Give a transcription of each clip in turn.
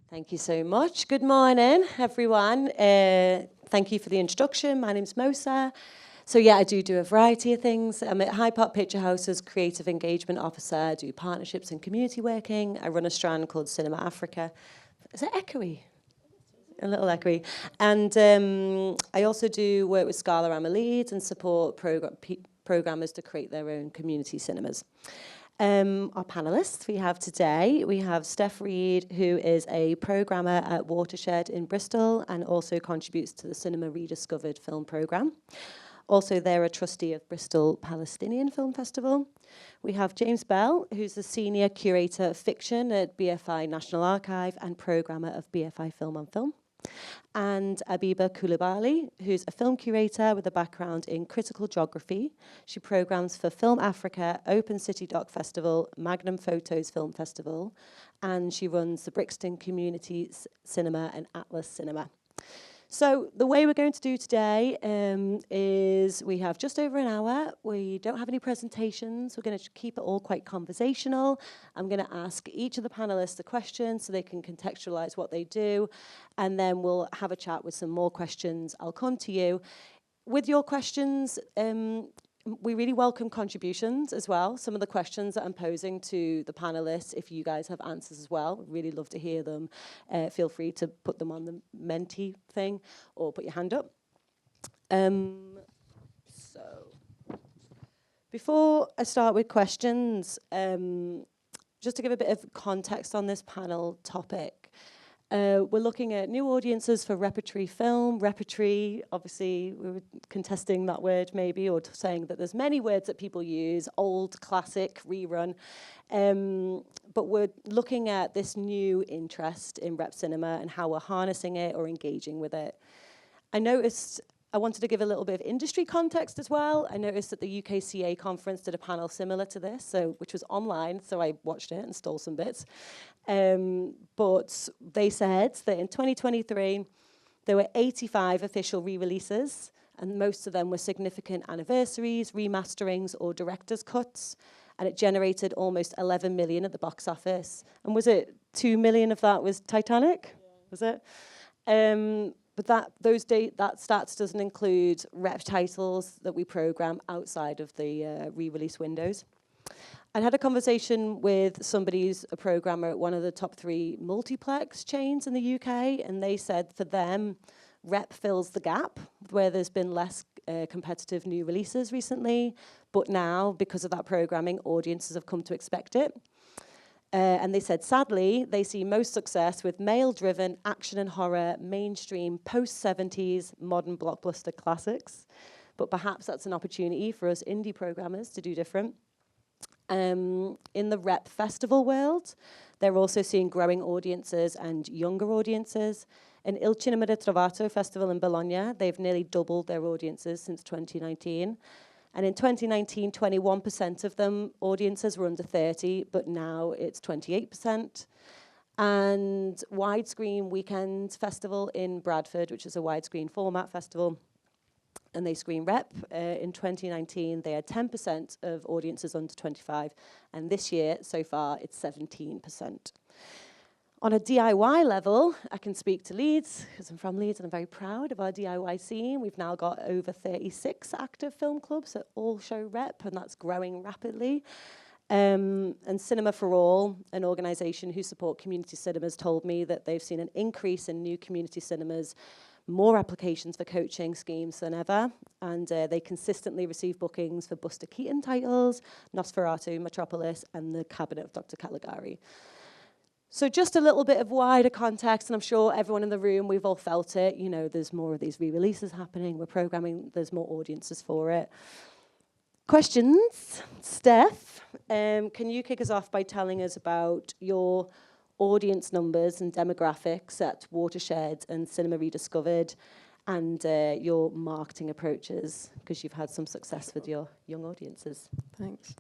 Thank you so much. Good morning, everyone. Thank you for the introduction. My name's Mosa. So yeah, I do a variety of things. I'm at Hyde Picture House as Creative Engagement Officer. I do partnerships and community working. I run a strand called Cinema Africa. Is it echoey? A little echoey. And I also do work with Scala Leads and support programmers to create their own community cinemas. Our panellists we have today, we have Steph Reed, who is a programmer at Watershed in Bristol and also contributes to the Cinema Rediscovered film programme. Also, they're a trustee of Bristol Palestinian Film Festival. We have James Bell, who's the senior curator of fiction at BFI National Archive and programmer of BFI Film on Film. And Abiba Coulibaly, who's a film curator with a background in critical geography. She programs for Film Africa, Open City Doc Festival, Magnum Photos Film Festival, and she runs the Brixton Community Cinema and Atlas Cinema. So the way we're going to do today is we have just over an hour. We don't have any presentations. We're going to keep it all quite conversational. I'm going to ask each of the panelists a question so they can contextualize what they do. And then we'll have a chat with some more questions. I'll come to you. With your questions, we really welcome contributions as well. Some of the questions that I'm posing to the panelists, if you guys have answers as well, we'd really love to hear them. Feel free to put them on the Menti thing or put your hand up. So, before I start with questions, just to give a bit of context on this panel topic, we're looking at new audiences for repertory film. Repertory, obviously, we were contesting that word maybe, or saying that there's many words that people use, old, classic, rerun. But we're looking at this new interest in rep cinema and how we're harnessing it or engaging with it. I wanted to give a little bit of industry context as well. I noticed that the UKCA conference did a panel similar to this, which was online, so I watched it and stole some bits. But they said that in 2023, there were 85 official re-releases, and most of them were significant anniversaries, remasterings, or director's cuts, and it generated almost 11 million at the box office. And was it 2 million of that was Titanic? Yeah. Was it? But that stats doesn't include rep titles that we program outside of the re-release windows. I had a conversation with somebody who's a programmer at one of the top 3 multiplex chains in the UK, and they said for them, rep fills the gap where there's been less competitive new releases recently, but now, because of that programming, audiences have come to expect it. And they said, sadly, they see most success with male-driven action and horror, mainstream, post-70s, modern blockbuster classics. But perhaps that's an opportunity for us indie programmers to do different. In the rep festival world, they're also seeing growing audiences and younger audiences. In Il Cinema del Trovato Festival in Bologna, they've nearly doubled their audiences since 2019. And in 2019, 21% of them audiences were under 30, but now it's 28%. And Widescreen Weekend Festival in Bradford, which is a widescreen format festival, and they screen rep. In 2019, they had 10% of audiences under 25, and this year, so far, it's 17%. On a DIY level, I can speak to Leeds, because I'm from Leeds and I'm very proud of our DIY scene. We've now got over 36 active film clubs that all show rep, and that's growing rapidly. And Cinema for All, an organisation who support community cinemas, told me that they've seen an increase in new community cinemas, more applications for coaching schemes than ever, and they consistently receive bookings for Buster Keaton titles, Nosferatu, Metropolis, and The Cabinet of Dr. Caligari. So just a little bit of wider context, and I'm sure everyone in the room, we've all felt it. You know, there's more of these re-releases happening. We're programming. There's more audiences for it. Questions? Steph, can you kick us off by telling us about your audience numbers and demographics at Watershed and Cinema Rediscovered, and your marketing approaches, because you've had some success with your young audiences. Thanks.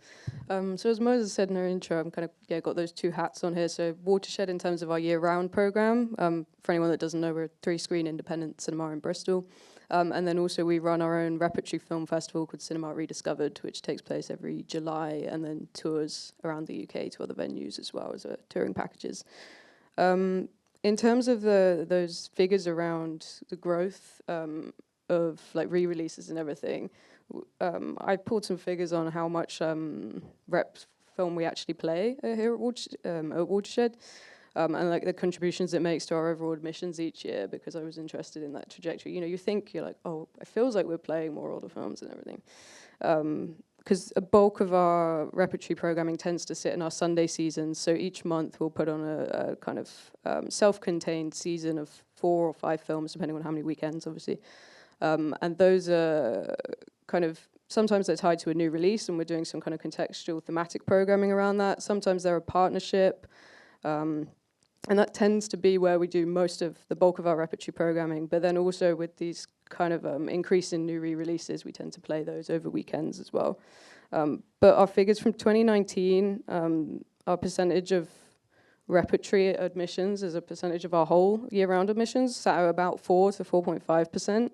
So as Mosa said in her intro, I'm got those 2 hats on here. So Watershed in terms of our year-round program. For anyone that doesn't know, we're a 3-screen independent cinema in Bristol. And then also we run our own repertory film festival called Cinema Rediscovered, which takes place every July, and then tours around the UK to other venues as well as touring packages. In terms of those figures around the growth of like re-releases and everything, I pulled some figures on how much rep film we actually play here at Watershed, and like the contributions it makes to our overall admissions each year, because I was interested in that trajectory. You know, you're like, oh, it feels like we're playing more older films and everything. Because a bulk of our repertory programming tends to sit in our Sunday seasons, so each month we'll put on a kind of self-contained season of 4 or 5 films, depending on how many weekends, obviously. And those are kind of, sometimes they're tied to a new release, and we're doing some kind of contextual thematic programming around that. Sometimes they're a partnership, and that tends to be where we do most of the bulk of our repertory programming. But then also with these kind of increase in new re-releases, we tend to play those over weekends as well. But our figures from 2019, our percentage of repertory admissions as a percentage of our whole year-round admissions sat at about 4 to 4.5%.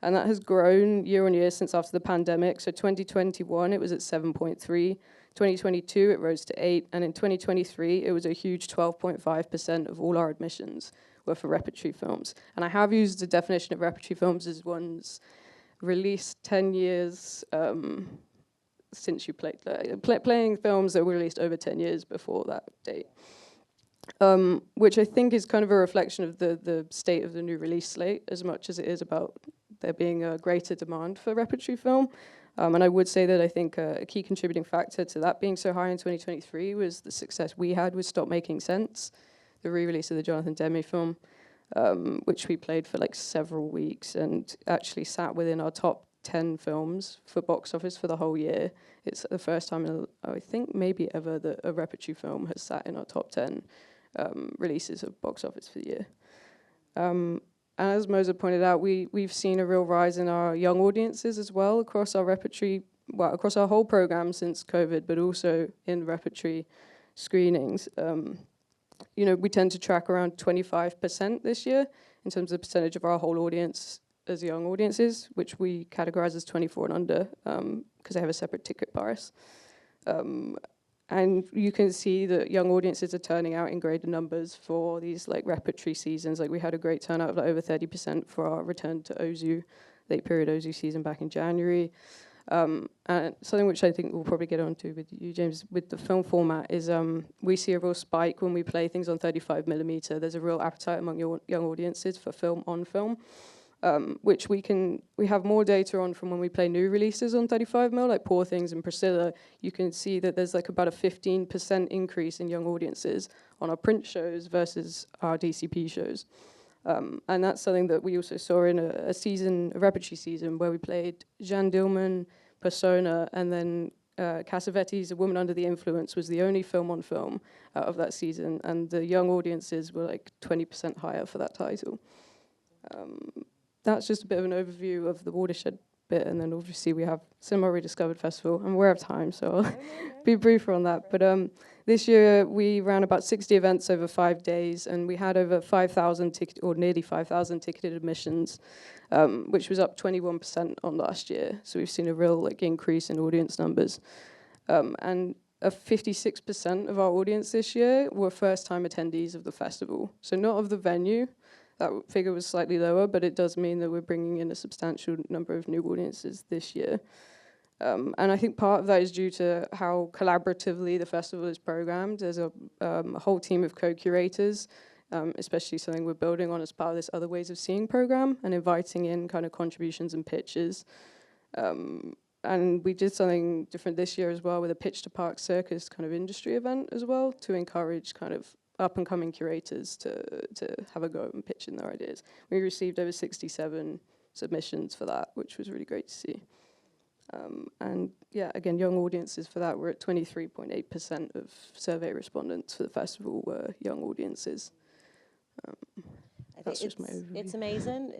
And that has grown year on year since after the pandemic. So 2021, it was at 7.3. 2022, it rose to 8. And in 2023, it was a huge 12.5% of all our admissions were for repertory films. And I have used the definition of repertory films as ones released 10 years since you played, playing films that were released over 10 years before that date. Which I think is kind of a reflection of the state of the new release slate, as much as it is about there being a greater demand for repertory film. And I would say that I think a key contributing factor to that being so high in 2023 was the success we had with Stop Making Sense, the re-release of the Jonathan Demme film, which we played for like several weeks and actually sat within our top 10 films for box office for the whole year. It's the first time in, I think maybe ever, that a repertory film has sat in our top 10 releases of box office for the year. As Mosa pointed out, we've seen a real rise in our young audiences as well across our repertory, well, across our whole program since COVID, but also in repertory screenings. You know, we tend to track around 25% this year in terms of percentage of our whole audience as young audiences, which we categorize as 24 and under, because they have a separate ticket bias. And you can see that young audiences are turning out in greater numbers for these like repertory seasons. Like we had a great turnout of like over 30% for our return to Ozu, late period Ozu season back in January. And something which I think we'll probably get onto with you, James, with the film format is we see a real spike when we play things on 35mm. There's a real appetite among young audiences for film on film. Which we have more data on from when we play new releases on 35mm, like Poor Things and Priscilla. You can see that there's like about a 15% increase in young audiences on our print shows versus our DCP shows. And that's something that we also saw in a repertory season, where we played Jeanne Dillman, Persona, and then Cassavetes' A Woman Under the Influence was the only film on film out of that season, and the young audiences were like 20% higher for that title. That's just a bit of an overview of the Watershed bit, and then obviously we have Cinema Rediscovered Festival, and we're out of time, so I'll be briefer on that. But this year we ran about 60 events over 5 days, and we had over 5,000 or nearly 5,000 ticketed admissions, which was up 21% on last year. So we've seen a real like increase in audience numbers, and 56% of our audience this year were first-time attendees of the festival. So not of the venue. That figure was slightly lower, but it does mean that we're bringing in a substantial number of new audiences this year. And I think part of that is due to how collaboratively the festival is programmed. There's a whole team of co-curators, especially something we're building on as part of this Other Ways of Seeing program, and inviting in kind of contributions and pitches. And we did something different this year as well with a Pitch to Park Circus kind of industry event as well, to encourage kind of up-and-coming curators to have a go and pitch in their ideas. We received over 67 submissions for that, which was really great to see. And yeah, again, young audiences for that were at 23.8% of survey respondents for the festival were young audiences. That's just my overview. It's amazing.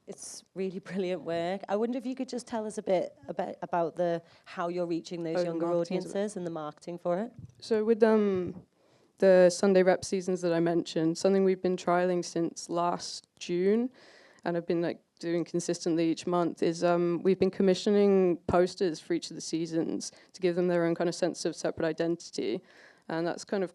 It's really brilliant work. I wonder if you could just tell us a bit about how you're reaching those younger audiences and the marketing for it. So with the Sunday rep seasons that I mentioned, something we've been trialing since last June, and I've been like doing consistently each month, is we've been commissioning posters for each of the seasons to give them their own kind of sense of separate identity, and that's kind of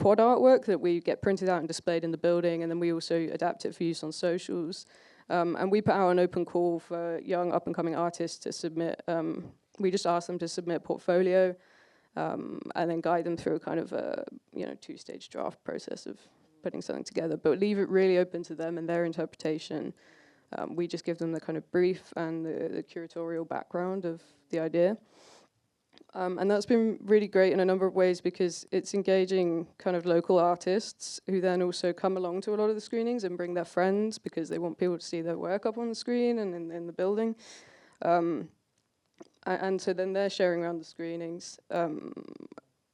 quad artwork that we get printed out and displayed in the building, and then we also adapt it for use on socials. And we put out an open call for young up-and-coming artists to submit. We just ask them to submit a portfolio, and then guide them through a kind of a two-stage draft process of putting something together, but leave it really open to them and their interpretation. We just give them the kind of brief and the curatorial background of the idea. And that's been really great in a number of ways, because it's engaging kind of local artists who then also come along to a lot of the screenings and bring their friends, because they want people to see their work up on the screen and in the building. And so then they're sharing around the screenings.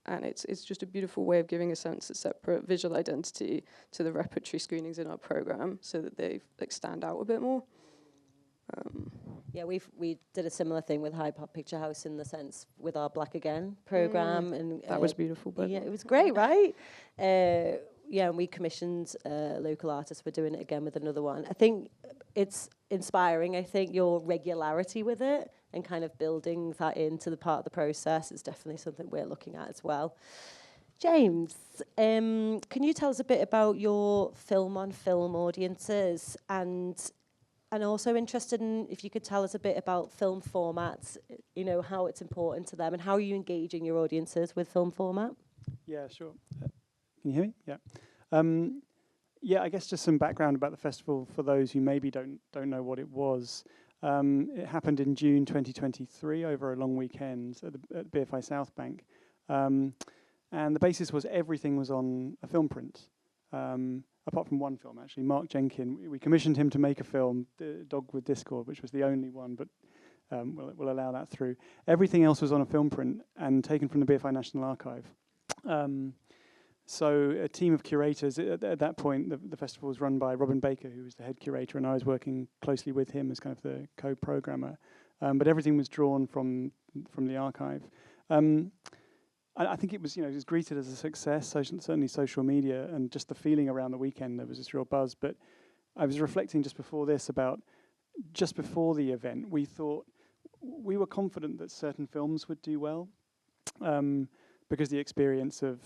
And it's just a beautiful way of giving a sense of separate visual identity to the repertory screenings in our program, so that they stand out a bit more. Yeah, we did a similar thing with Hyde Park Picture House, in the sense with our Black Again program, and that was beautiful. But yeah, it was great, right? Yeah, and we commissioned local artists. We're doing it again with another one. I think it's inspiring. I think your regularity with it and kind of building that into the part of the process is definitely something we're looking at as well. James, can you tell us a bit about your film-on-film audiences, and also interested in if you could tell us a bit about film formats, how it's important to them, and how are you engaging your audiences with film format? Yeah, sure. Can you hear me? Yeah. Yeah, I guess just some background about the festival for those who maybe don't know what it was. It happened in June 2023 over a long weekend at BFI South Bank. And the basis was everything was on a film print, apart from one film, actually. Mark Jenkin, we commissioned him to make a film, Dog with Discord, which was the only one, but we'll allow that through. Everything else was on a film print and taken from the BFI National Archive. So a team of curators, at that point, the festival was run by Robin Baker, who was the head curator, and I was working closely with him as kind of the co-programmer. But everything was drawn from the archive. I think it was, it was greeted as a success, certainly social media, and just the feeling around the weekend, there was this real buzz. But I was reflecting just before this about, just before the event, we were confident that certain films would do well, because the experience of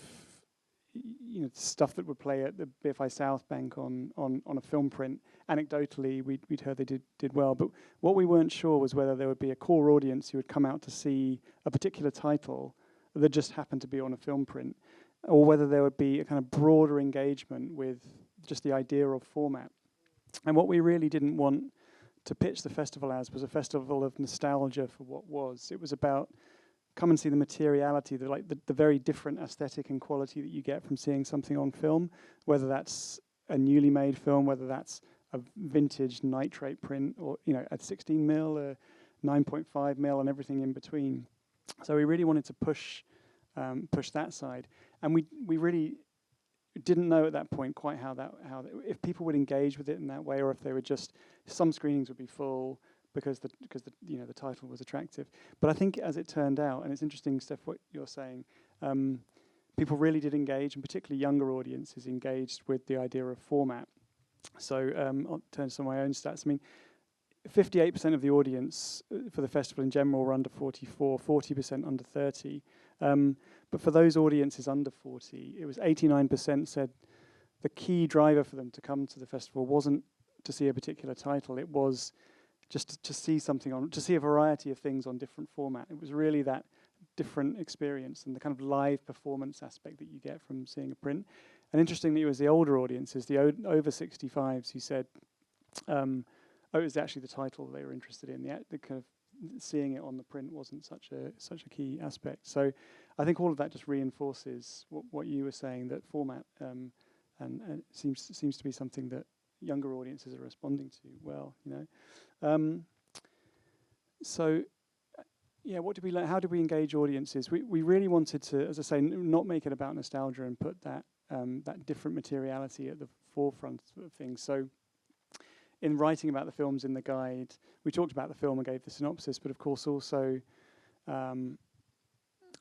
stuff that would play at the BFI South Bank on a film print, anecdotally, we'd heard they did well. But what we weren't sure was whether there would be a core audience who would come out to see a particular title that just happened to be on a film print, or whether there would be a kind of broader engagement with just the idea of format. And what we really didn't want to pitch the festival as was a festival of nostalgia for what was. It was about come and see the materiality, the very different aesthetic and quality that you get from seeing something on film, whether that's a newly made film, whether that's a vintage nitrate print, or a 16mm, a 9.5mm, and everything in between. So we really wanted to push that side, and we really didn't know at that point quite how if people would engage with it in that way, or if they would just, some screenings would be full because the title was attractive. But I think as it turned out, and it's interesting, Steph, what you're saying, people really did engage, and particularly younger audiences engaged with the idea of format. So I'll turn to some of my own stats. I mean, 58% of the audience for the festival in general were under 44, 40% under 30. But for those audiences under 40, it was 89% said the key driver for them to come to the festival wasn't to see a particular title, it was just to see something to see a variety of things on different format. It was really that different experience and the kind of live performance aspect that you get from seeing a print. And interestingly, it was the older audiences, the over 65s, who said, it was actually the title they were interested in. The kind of seeing it on the print wasn't such a key aspect. So I think all of that just reinforces what you were saying, that format and seems to be something that younger audiences are responding to well. So yeah, what did we learn? How did we engage audiences? We really wanted to, as I say, not make it about nostalgia and put that different materiality at the forefront of things. So in writing about the films in the guide, we talked about the film and gave the synopsis, but of course also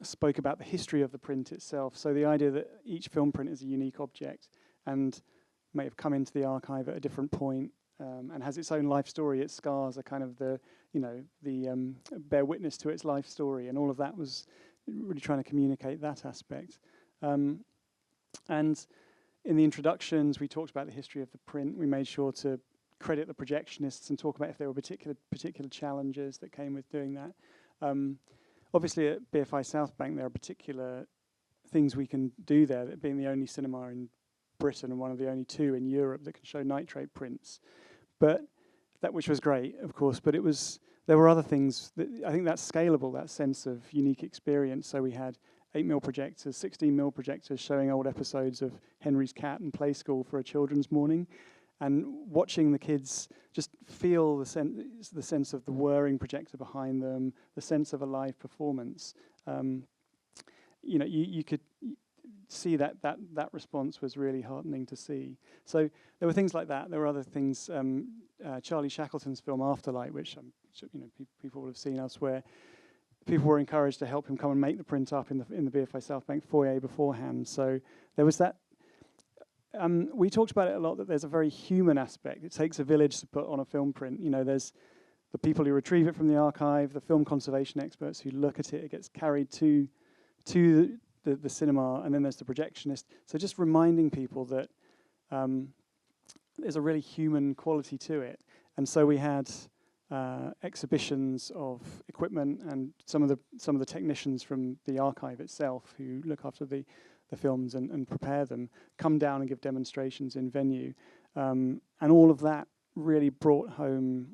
spoke about the history of the print itself. So the idea that each film print is a unique object and may have come into the archive at a different point and has its own life story. Its scars are kind of the bear witness to its life story, and all of that was really trying to communicate that aspect. And in the introductions, we talked about the history of the print. We made sure to credit the projectionists and talk about if there were particular challenges that came with doing that. Obviously, at BFI South Bank, there are particular things we can do there, that being the only cinema in Britain and one of the only two in Europe that can show nitrate prints. But that, which was great, of course, but there were other things that I think that's scalable, that sense of unique experience. So we had 8mm projectors, 16mm projectors showing old episodes of Henry's Cat and Play School for a children's morning, and watching the kids just feel the sense of the whirring projector behind them, the sense of a live performance. You could see that response was really heartening to see. So there were things like that. There were other things. Charlie Shackleton's film Afterlight, which people would have seen elsewhere. People were encouraged to help him come and make the print up in the BFI South Bank foyer beforehand. So there was that. We talked about it a lot, that there's a very human aspect. It takes a village to put on a film print. There's the people who retrieve it from the archive, the film conservation experts who look at it. It gets carried to the cinema, and then there's the projectionist. So just reminding people that there's a really human quality to it. And so we had exhibitions of equipment, and some of the technicians from the archive itself who look after the films and prepare them come down and give demonstrations in venue. And all of that really brought home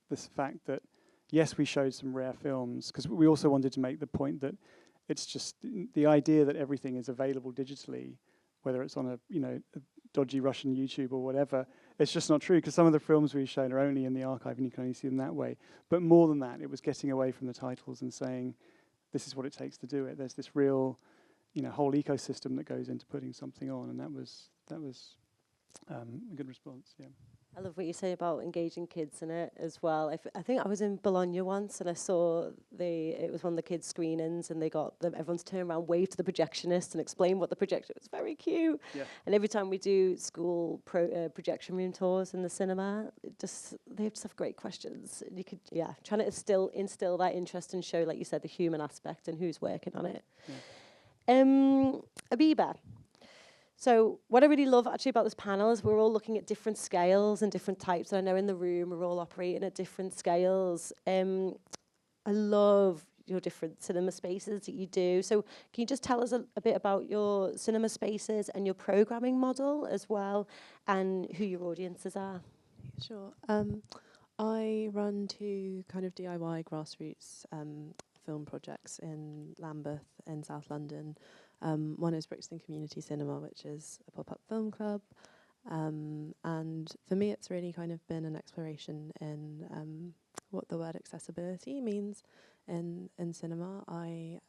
this fact that, yes, we showed some rare films, because we also wanted to make the point that it's just the idea that everything is available digitally, whether it's on a dodgy Russian YouTube or whatever. It's just not true, because some of the films we've shown are only in the archive and you can only see them that way. But more than that, it was getting away from the titles and saying, this is what it takes to do it. There's this real, whole ecosystem that goes into putting something on, and that was a good response. Yeah. I love what you say about engaging kids in it as well. I think I was in Bologna once, and I saw it was one of the kids' screenings, and everyone's turned around, waved to the projectionist and explained what the projector was. Very cute. Yeah. And every time we do school projection room tours in the cinema, they just have great questions. And you could, trying to instill that interest and show, like you said, the human aspect and who's working on it. Yeah. Abiba. So what I really love actually about this panel is we're all looking at different scales and different types. And I know in the room we're all operating at different scales. I love your different cinema spaces that you do. So can you just tell us a bit about your cinema spaces and your programming model as well, and who your audiences are? Sure. I run two kind of DIY grassroots film projects in Lambeth in South London. One is Brixton Community Cinema, which is a pop-up film club. And for me, it's really kind of been an exploration in what the word accessibility means in cinema. I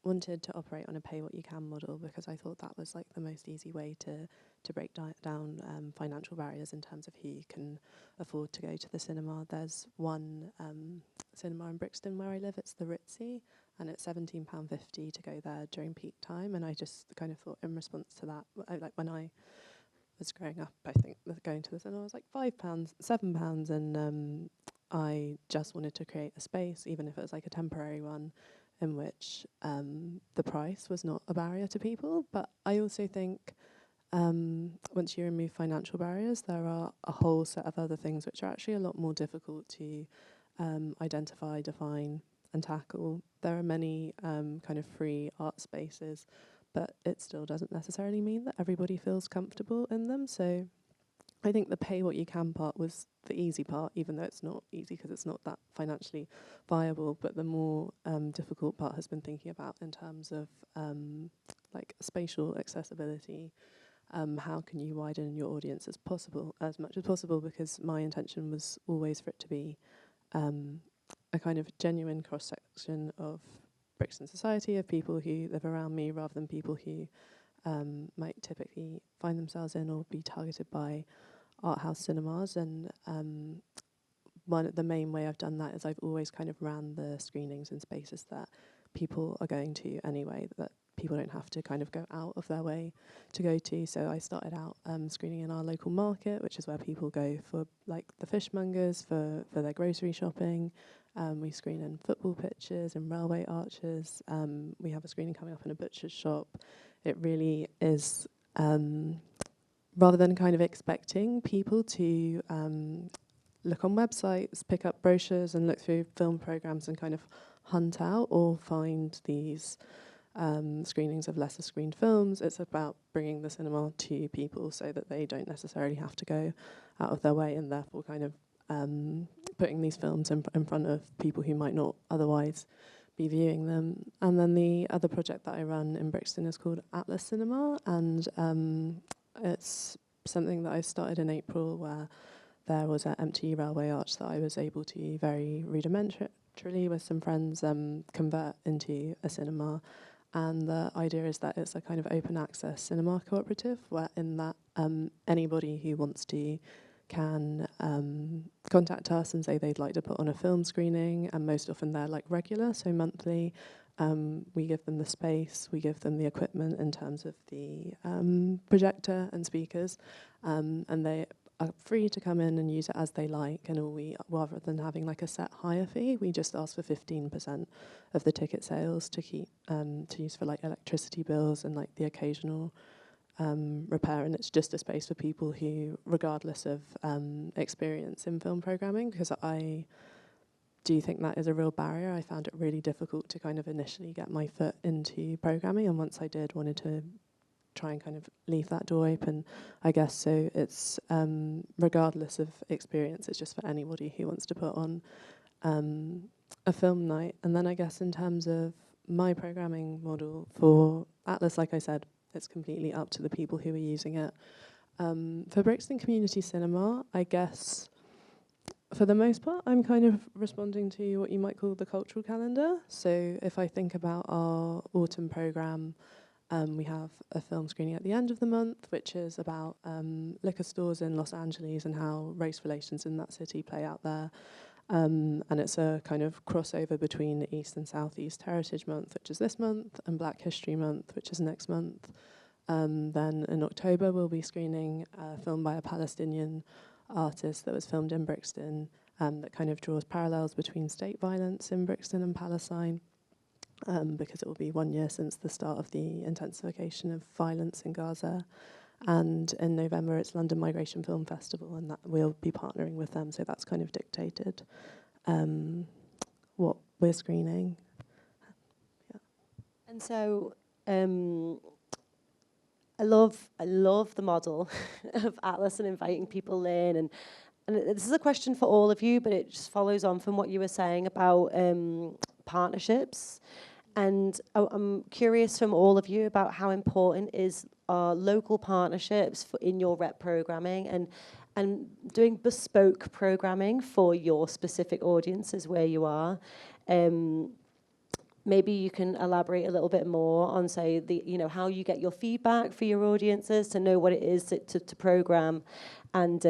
wanted to operate on a pay-what-you-can model because I thought that was like the most easy way to break down financial barriers in terms of who can afford to go to the cinema. There's one cinema in Brixton where I live, it's the Ritzy, and it's £17.50 to go there during peak time. And I just kind of thought, in response to that, when I was growing up, I think going to the cinema was like £5, £7, and I just wanted to create a space, even if it was like a temporary one, in which the price was not a barrier to people. But I also think once you remove financial barriers, there are a whole set of other things which are actually a lot more difficult to identify, define, and tackle. There are many kind of free art spaces, but it still doesn't necessarily mean that everybody feels comfortable in them. So I think the pay what you can part was the easy part, even though it's not easy because it's not that financially viable. But the more difficult part has been thinking about in terms of like spatial accessibility. How can you widen your audience as much as possible? Because my intention was always for it to be a kind of genuine cross-section of Brixton society, of people who live around me, rather than people who might typically find themselves in or be targeted by art house cinemas. And the main way I've done that is I've always kind of ran the screenings in spaces that people are going to anyway, that people don't have to kind of go out of their way to go to. So I started out screening in our local market, which is where people go for like the fishmongers, for their grocery shopping. We screen in football pitches and railway arches. We have a screening coming up in a butcher's shop. It really is, rather than kind of expecting people to look on websites, pick up brochures and look through film programmes and kind of hunt out or find these screenings of lesser screened films. It's about bringing the cinema to people so that they don't necessarily have to go out of their way, and therefore kind of putting these films in front of people who might not otherwise be viewing them. And then the other project that I run in Brixton is called Atlas Cinema, and it's something that I started in April, where there was an empty railway arch that I was able to very rudimentarily with some friends convert into a cinema. And the idea is that it's a kind of open access cinema cooperative, where in that anybody who wants to can contact us and say they'd like to put on a film screening, and most often they're like regular, so monthly. We give them the space, we give them the equipment in terms of the projector and speakers, and they are free to come in and use it as they like. And all we, rather than having like a set hire fee, we just ask for 15% of the ticket sales to keep to use for like electricity bills and like the occasional repair. And it's just a space for people who, regardless of experience in film programming, because I do think that is a real barrier. I found it really difficult to kind of initially get my foot into programming, and once I did, wanted to try and kind of leave that door open, I guess. So it's regardless of experience, it's just for anybody who wants to put on a film night. And then I guess in terms of my programming model for Atlas, like I said, it's completely up to the people who are using it. For Brixton Community Cinema, I guess for the most part, I'm kind of responding to what you might call the cultural calendar. So if I think about our autumn programme, we have a film screening at the end of the month, which is about liquor stores in Los Angeles and how race relations in that city play out there. And it's a kind of crossover between East and Southeast Heritage Month, which is this month, and Black History Month, which is next month. Then in October, we'll be screening a film by a Palestinian artist that was filmed in Brixton, that kind of draws parallels between state violence in Brixton and Palestine. Because it will be 1 year since the start of the intensification of violence in Gaza. And in November, it's London Migration Film Festival, and that we'll be partnering with them, so that's kind of dictated what we're screening. Yeah. And so I love the model of Atlas and inviting people in, and this is a question for all of you, but it just follows on from what you were saying about partnerships. And I'm curious from all of you about how important is local partnerships in your rep programming and doing bespoke programming for your specific audiences where you are. Maybe you can elaborate a little bit more on, say, how you get your feedback for your audiences to know what it is to program, and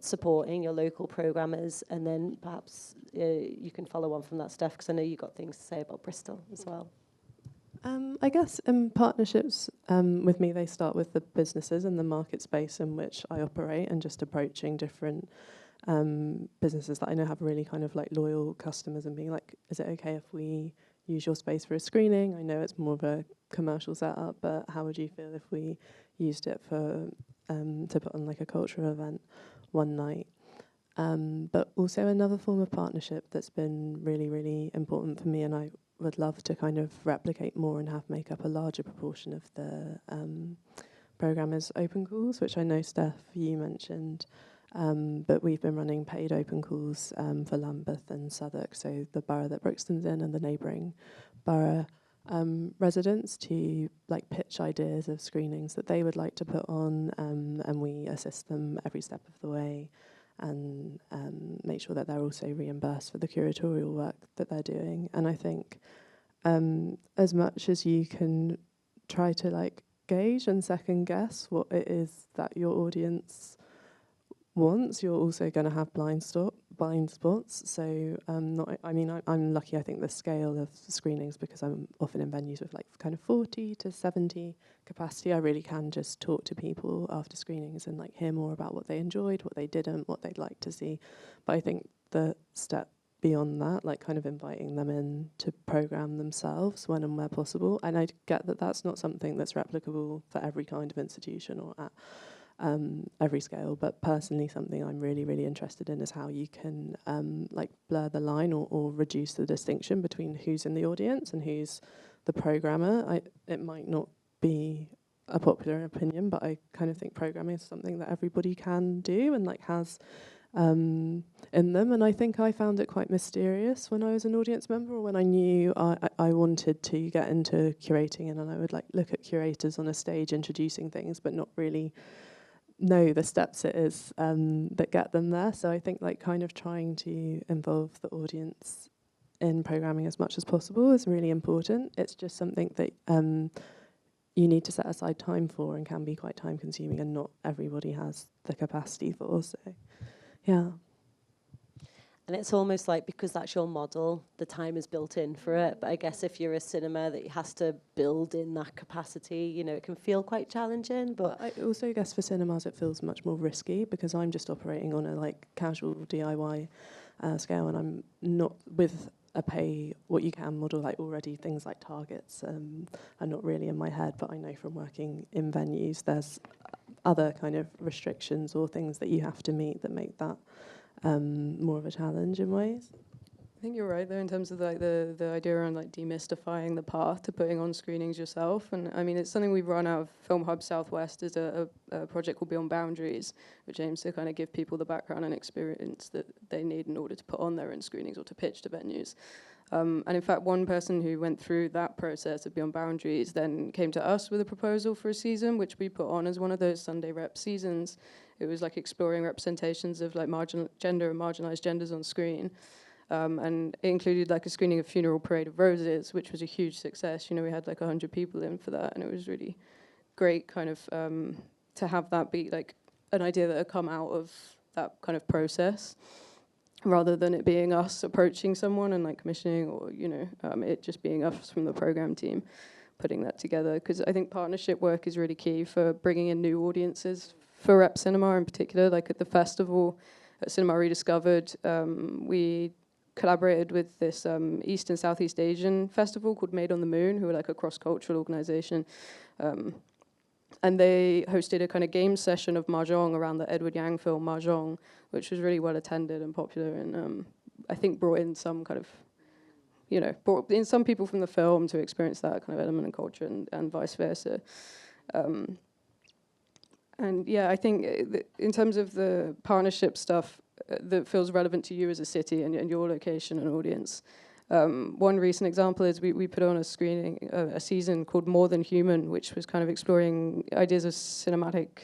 supporting your local programmers. And then perhaps you can follow on from that, Steph, because I know you've got things to say about Bristol as well. I guess partnerships with me, they start with the businesses and the market space in which I operate, and just approaching different businesses that I know have really kind of like loyal customers and being like, is it okay if we use your space for a screening? I know it's more of a commercial setup, but how would you feel if we used it for to put on like a cultural event one night? But also another form of partnership that's been really, really important for me, and I would love to kind of replicate more and have make up a larger proportion of the programme, is open calls, which I know, Steph, you mentioned. But we've been running paid open calls for Lambeth and Southwark, so the borough that Brixton's in and the neighbouring borough residents, to like pitch ideas of screenings that they would like to put on, and we assist them every step of the way, and make sure that they're also reimbursed for the curatorial work that they're doing. And I think as much as you can try to like gauge and second guess what it is that your audience wants, you're also going to have blind blind spots. So I'm lucky. I think the scale of screenings, because I'm often in venues with like kind of 40 to 70 capacity. I really can just talk to people after screenings and like hear more about what they enjoyed, what they didn't, what they'd like to see. But I think the step beyond that, like kind of inviting them in to program themselves when and where possible. And I get that that's not something that's replicable for every kind of institution or at every scale, but personally something I'm really, really interested in is how you can like blur the line or reduce the distinction between who's in the audience and who's the programmer. It might not be a popular opinion, but I kind of think programming is something that everybody can do and like has in them. And I think I found it quite mysterious when I was an audience member, or when I knew I wanted to get into curating, and I would like look at curators on a stage introducing things, but not really know the steps it is that get them there. So I think like kind of trying to involve the audience in programming as much as possible is really important. It's just something that you need to set aside time for and can be quite time consuming, and not everybody has the capacity for. So yeah. And it's almost like, because that's your model, the time is built in for it. But I guess if you're a cinema that has to build in that capacity, you know, it can feel quite challenging. But I also guess for cinemas it feels much more risky, because I'm just operating on a like casual DIY scale, and I'm not with a pay what you can model. Like already things like targets are not really in my head, but I know from working in venues there's other kind of restrictions or things that you have to meet that make that more of a challenge in ways. I think you're right there in terms of like the idea around like demystifying the path to putting on screenings yourself. And I mean, it's something we've run out of Film Hub Southwest, is a project called Beyond Boundaries, which aims to kind of give people the background and experience that they need in order to put on their own screenings or to pitch to venues. And in fact, one person who went through that process of Beyond Boundaries then came to us with a proposal for a season, which we put on as one of those Sunday rep seasons. It was like exploring representations of like gender and marginalized genders on screen. And it included like a screening of Funeral Parade of Roses, which was a huge success. You know, we had like 100 people in for that, and it was really great kind of to have that be like an idea that had come out of that kind of process, rather than it being us approaching someone and like commissioning, or, you know, it just being us from the program team putting that together. Because I think partnership work is really key for bringing in new audiences for rep cinema in particular. Like at the festival at Cinema Rediscovered, we collaborated with this East and Southeast Asian festival called Made on the Moon, who are like a cross-cultural organization. And they hosted a kind of game session of Mahjong around the Edward Yang film Mahjong, which was really well attended and popular, and I think brought in some kind of, you know, brought in some people from the film to experience that kind of element and culture, and vice versa. And yeah, I think in terms of the partnership stuff that feels relevant to you as a city and your location and audience, one recent example is we put on a screening, a season called More Than Human, which was kind of exploring ideas of cinematic,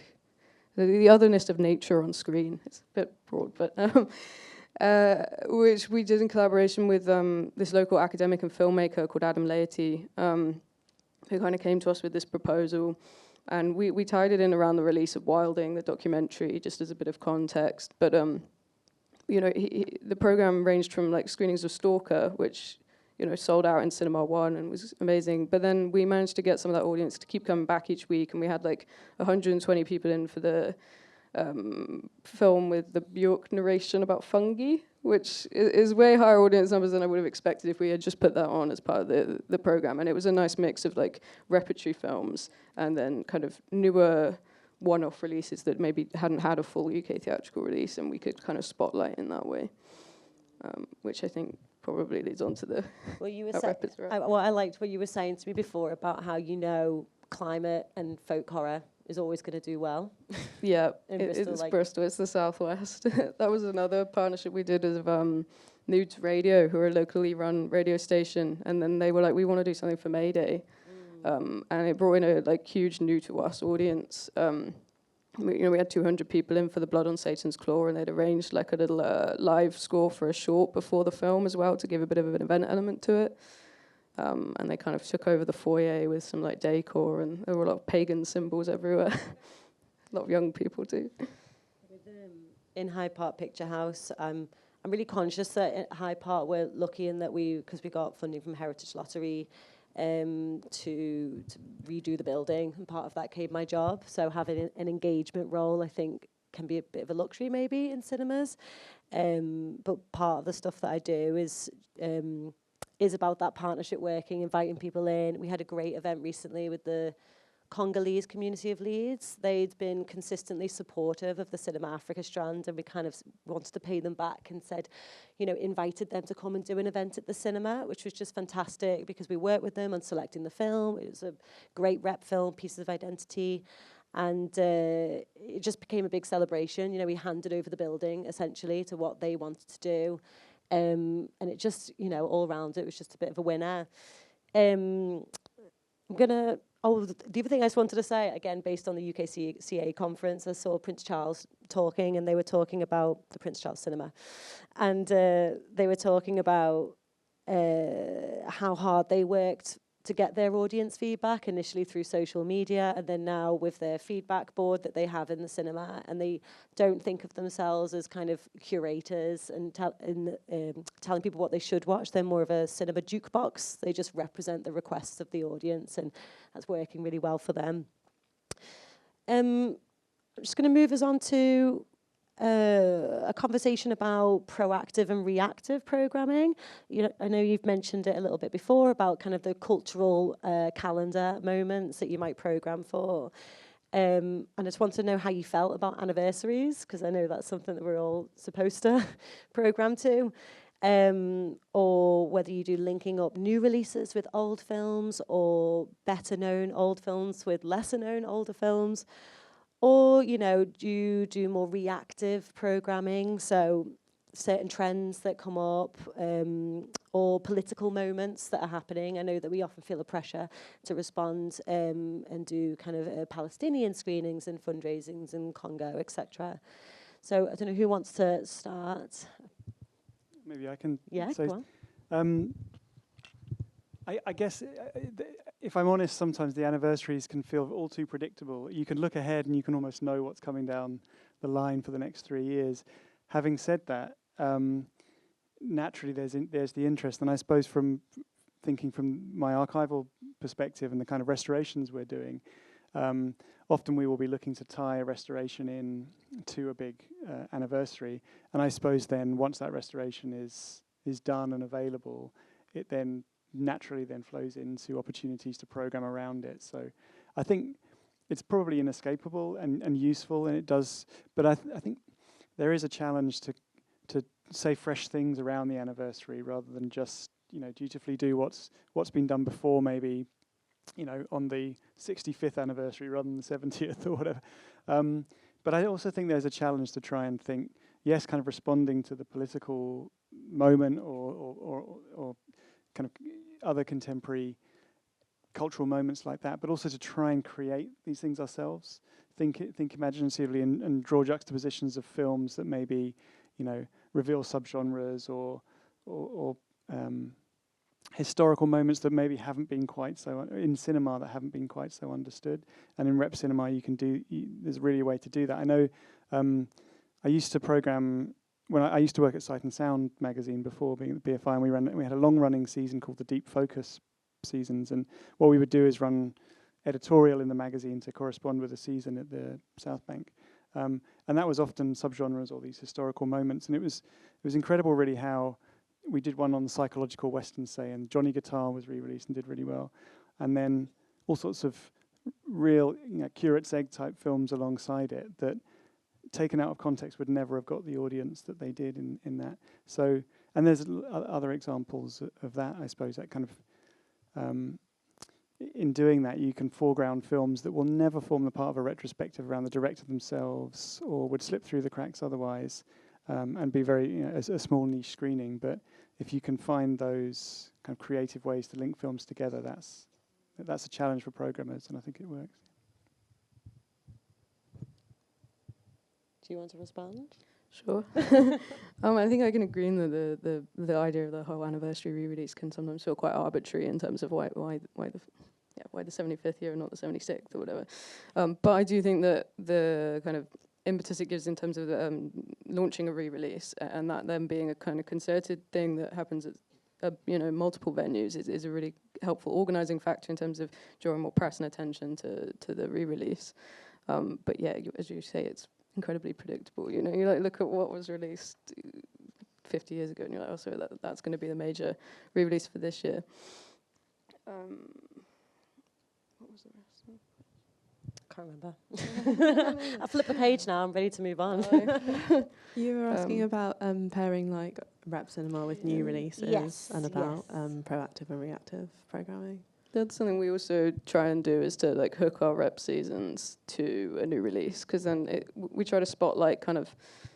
the otherness of nature on screen. It's a bit broad, but which we did in collaboration with this local academic and filmmaker called Adam Laity, who kind of came to us with this proposal. And we tied it in around the release of Wilding, the documentary, just as a bit of context. But you know, the program ranged from like screenings of Stalker, which, you know, sold out in Cinema One and was amazing. But then we managed to get some of that audience to keep coming back each week, and we had like 120 people in for the film with the Bjork narration about fungi, which is way higher audience numbers than I would have expected if we had just put that on as part of the program. And it was a nice mix of like Repertory films and then kind of newer one-off releases that maybe hadn't had a full UK theatrical release, and we could kind of spotlight in that way, which I think probably leads on to the well, you were I liked what you were saying to me before about how, you know, climate and folk horror is always going to do well. Yeah, Bristol, it's like Bristol, it's the Southwest. That was another partnership we did with Nudes Radio, who are a locally run radio station, and then they were like, we want to do something for May Day. And it brought in a like huge new to us audience. We had 200 people in for the Blood on Satan's Claw, and they'd arranged like a little live score for a short before the film as well to give a bit of an event element to it. And they kind of took over the foyer with some like decor, and there were a lot of pagan symbols everywhere. A lot of young people too. In Hyde Park Picture House, I'm really conscious that at Hyde Park we're lucky in that because we got funding from Heritage Lottery to redo the building, and part of that came my job. So having an engagement role, I think, can be a bit of a luxury maybe in cinemas. But part of the stuff that I do is about that partnership working, inviting people in. We had a great event recently with the Congolese community of Leeds. They'd been consistently supportive of the Cinema Africa strand, and we kind of wanted to pay them back and said, invited them to come and do an event at the cinema, which was just fantastic because we worked with them on selecting the film. It was a great rep film, Pieces of Identity. And it just became a big celebration. We handed over the building essentially to what they wanted to do. And it just, all around it was just a bit of a winner. The other thing I just wanted to say, again, based on the UKCA conference, I saw Prince Charles talking, and they were talking about the Prince Charles Cinema. And they were talking about how hard they worked to get their audience feedback, initially through social media, and then now with their feedback board that they have in the cinema. And they don't think of themselves as kind of curators and telling people what they should watch. They're more of a cinema jukebox. They just represent the requests of the audience, and that's working really well for them. I'm just going to move us on to a conversation about proactive and reactive programming. I know you've mentioned it a little bit before about kind of the cultural calendar moments that you might program for. And I just want to know how you felt about anniversaries, because I know that's something that we're all supposed to program to. Or whether you do linking up new releases with old films, or better known old films with lesser known older films. Or, do you do more reactive programming, so certain trends that come up, or political moments that are happening? I know that we often feel a pressure to respond and do kind of Palestinian screenings and fundraisings in Congo, etc. So I don't know who wants to start. Maybe I can. Yeah, say, go on. I guess, if I'm honest, sometimes the anniversaries can feel all too predictable. You can look ahead and you can almost know what's coming down the line for the next 3 years. Having said that, naturally there's the interest, and I suppose from thinking from my archival perspective and the kind of restorations we're doing, often we will be looking to tie a restoration in to a big anniversary, and I suppose then once that restoration is done and available, it then naturally then flows into opportunities to program around it. So I think it's probably inescapable and useful, and it does, but I think there is a challenge to say fresh things around the anniversary rather than just dutifully do what's been done before, maybe on the 65th anniversary rather than the 70th or whatever. But I also think there's a challenge to try and think, yes, kind of responding to the political moment or kind of other contemporary cultural moments like that, but also to try and create these things ourselves. Think imaginatively and draw juxtapositions of films that maybe, reveal subgenres or historical moments that maybe haven't been quite so in cinema that haven't been quite so understood. And in rep cinema, there's really a way to do that. I know I used to program. When I used to work at Sight and Sound magazine before being at the BFI, and we had a long-running season called the Deep Focus seasons, and what we would do is run editorial in the magazine to correspond with the season at the South Bank, and that was often subgenres or these historical moments, and it was incredible really how we did one on the psychological Western, say, and Johnny Guitar was re-released and did really well, and then all sorts of real curate's egg type films alongside it that, taken out of context, would never have got the audience that they did in that. So, and there's other examples of that, I suppose, that kind of, in doing that, you can foreground films that will never form the part of a retrospective around the director themselves, or would slip through the cracks otherwise, and be very, a small niche screening. But if you can find those kind of creative ways to link films together, that's a challenge for programmers, and I think it works. Do you want to respond? Sure. I think I can agree in that the idea of the whole anniversary re-release can sometimes feel quite arbitrary in terms of why the 75th year and not the 76th or whatever. But I do think that the kind of impetus it gives in terms of launching a re-release, and that then being a kind of concerted thing that happens at multiple venues is a really helpful organising factor in terms of drawing more press and attention to the re-release. But yeah, as you say, it's incredibly predictable. You like look at what was released 50 years ago, and you're like, oh, so that's going to be the major re-release for this year. What was the rest? Can't remember. I flipped the page now. I'm ready to move on. You were asking about pairing like rep cinema with new releases, yes, and about proactive and reactive programming. That's something we also try and do, is to like hook our rep seasons to a new release, because then we try to spotlight kind of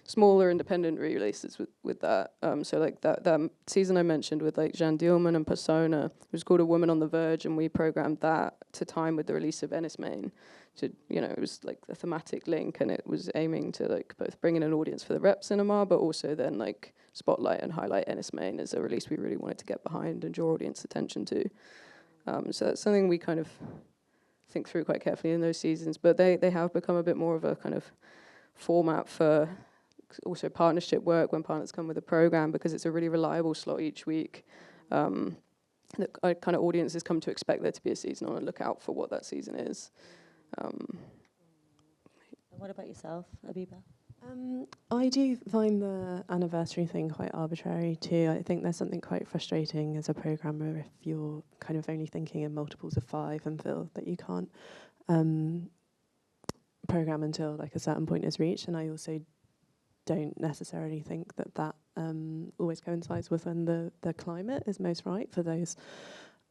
smaller independent re-releases with that. So like that season I mentioned with like Jeanne Dielman and Persona, it was called A Woman on the Verge, and we programmed that to time with the release of Ennis Main. To, it was like a thematic link, and it was aiming to like both bring in an audience for the rep cinema, but also then like spotlight and highlight Ennis Main as a release we really wanted to get behind and draw audience attention to. So that's something we kind of think through quite carefully in those seasons, but they have become a bit more of a kind of format for also partnership work when partners come with a program, because it's a really reliable slot each week. That kind of audiences come to expect there to be a season on and look out for what that season is. What about yourself, Abiba? I do find the anniversary thing quite arbitrary too. I think there's something quite frustrating as a programmer if you're kind of only thinking in multiples of 5 and feel that you can't program until like a certain point is reached. And I also don't necessarily think that always coincides with when the climate is most right for those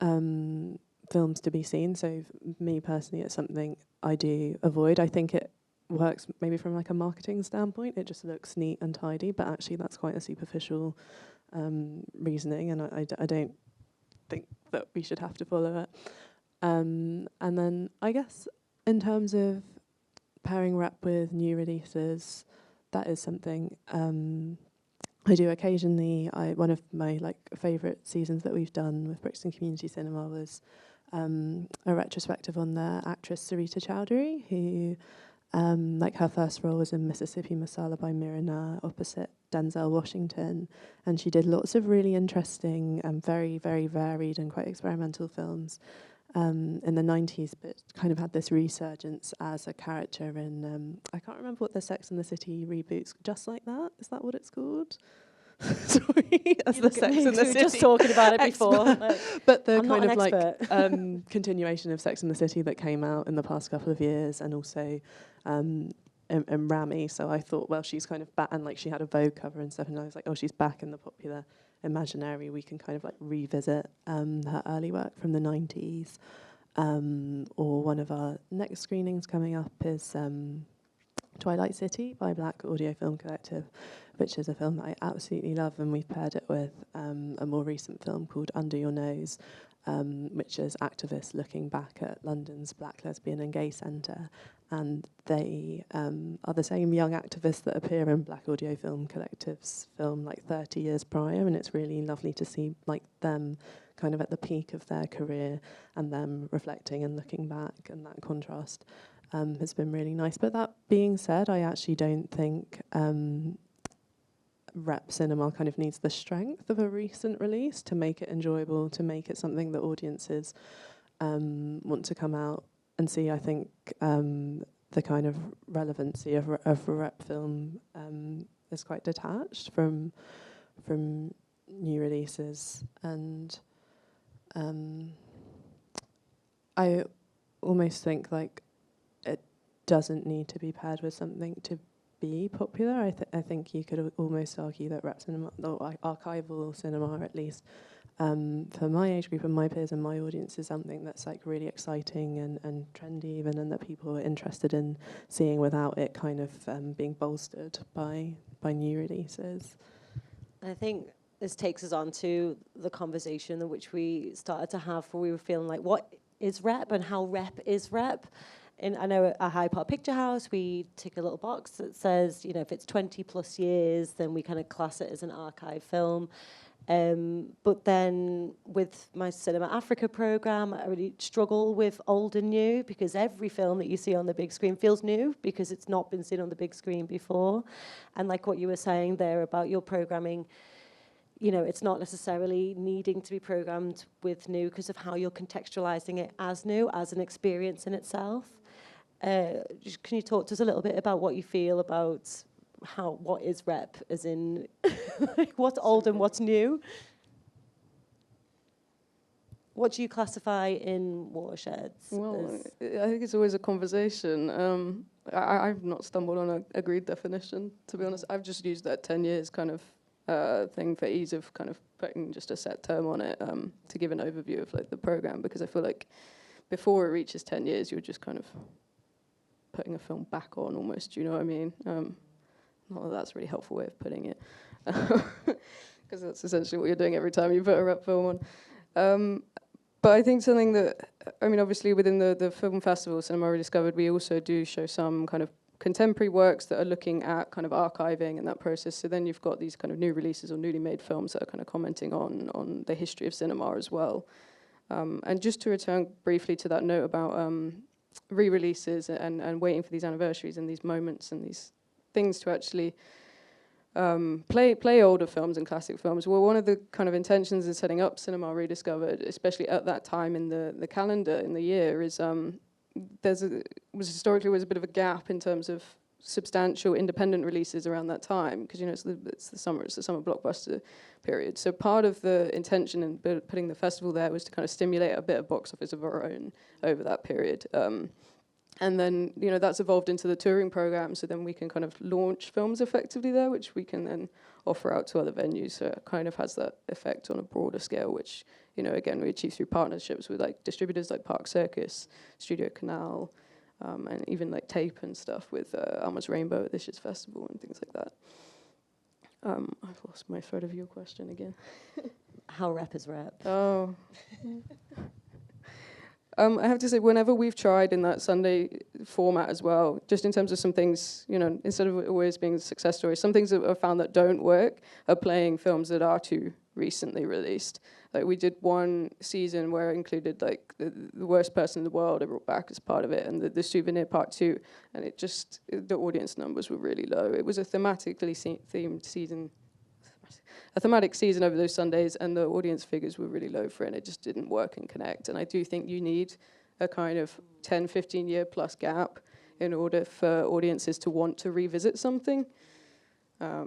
films to be seen. So me personally, it's something I do avoid. I think it works maybe from like a marketing standpoint. It just looks neat and tidy, but actually that's quite a superficial reasoning, and I don't think that we should have to follow it. And then I guess in terms of pairing rep with new releases, that is something I do occasionally. One of my like favourite seasons that we've done with Brixton Community Cinema was a retrospective on the actress Sarita Chowdhury, who like her first role was in Mississippi Masala by Mirana opposite Denzel Washington, and she did lots of really interesting and very, very varied and quite experimental films in the 90s, but kind of had this resurgence as a character in, I can't remember what the Sex and the City reboot's, Just Like That? Is that what it's called? Sorry, as the Sex and the City. We were just talking about it before. But the I'm kind of like continuation of Sex and the City that came out in the past couple of years, and also in Rami. So I thought, well, she's kind of back, and like she had a Vogue cover and stuff, and I was like, oh, she's back in the popular imaginary. We can kind of like revisit her early work from the 90s. Or one of our next screenings coming up is Twilight City by Black Audio Film Collective, which is a film that I absolutely love, and we've paired it with a more recent film called Under Your Nose, which is activists looking back at London's Black Lesbian and Gay Centre, and they are the same young activists that appear in Black Audio Film Collective's film like 30 years prior, and it's really lovely to see like them kind of at the peak of their career and them reflecting and looking back, and that contrast has been really nice. But that being said, I actually don't think rep cinema kind of needs the strength of a recent release to make it enjoyable, to make it something that audiences want to come out and see. I think the kind of relevancy of rep film is quite detached from new releases, and I almost think like it doesn't need to be paired with something to be popular. I think you could almost argue that rap cinema, or archival cinema at least, for my age group and my peers and my audience, is something that's like really exciting and trendy even, and that people are interested in seeing without it kind of being bolstered by new releases. I think this takes us on to the conversation in which we started to have, where we were feeling like, what is rep and how rep is rep? And I know at Hyde Park Picture House, we tick a little box that says, if it's 20 plus years, then we kind of class it as an archive film. But then with my Cinema Africa programme, I really struggle with old and new, because every film that you see on the big screen feels new because it's not been seen on the big screen before. And like what you were saying there about your programming, you know, it's not necessarily needing to be programmed with new because of how you're contextualizing it as new, as an experience in itself. Can you talk to us a little bit about what you feel about what is rep, as in what's old and what's new? What do you classify in watersheds? Well, I think it's always a conversation. I've not stumbled on an agreed definition, to be honest. I've just used that 10 years kind of thing for ease of kind of putting just a set term on it, to give an overview of like the program, because I feel like before it reaches 10 years, you're just kind of putting a film back on almost, do you know what I mean? Not that that's a really helpful way of putting it, because that's essentially what you're doing every time you put a rep film on. But I think something that, I mean, obviously within the film festival, Cinema Rediscovered, we also do show some kind of contemporary works that are looking at kind of archiving and that process. So then you've got these kind of new releases or newly made films that are kind of commenting on the history of cinema as well. And just to return briefly to that note about re-releases and waiting for these anniversaries and these moments and these things to actually play older films and classic films. Well, one of the kind of intentions in setting up Cinema Rediscovered, especially at that time in the calendar, in the year, is historically was a bit of a gap in terms of substantial independent releases around that time, because you know it's the summer blockbuster period. So part of the intention in putting the festival there was to kind of stimulate a bit of box office of our own over that period. And then, you know, that's evolved into the touring program, so then we can kind of launch films effectively there, which we can then offer out to other venues. So it kind of has that effect on a broader scale, which, you know, again, we achieve through partnerships with like distributors like Park Circus, Studio Canal, and even like tape and stuff with Alma's Rainbow at this year's festival and things like that. I've lost my thread of your question again. How rep is rep? Oh. I have to say, whenever we've tried in that Sunday format as well, just in terms of some things, you know, instead of always being success stories, some things that I've found that don't work are playing films that are too recently released. Like we did one season where it included like the worst person in the world I brought back as part of it, and the souvenir part 2, and it just, the audience numbers were really low. It was a thematically themed season, a thematic season over those Sundays, and the audience figures were really low for it, and it just didn't work and connect. And I do think you need a kind of 10, 15 year plus gap in order for audiences to want to revisit something. I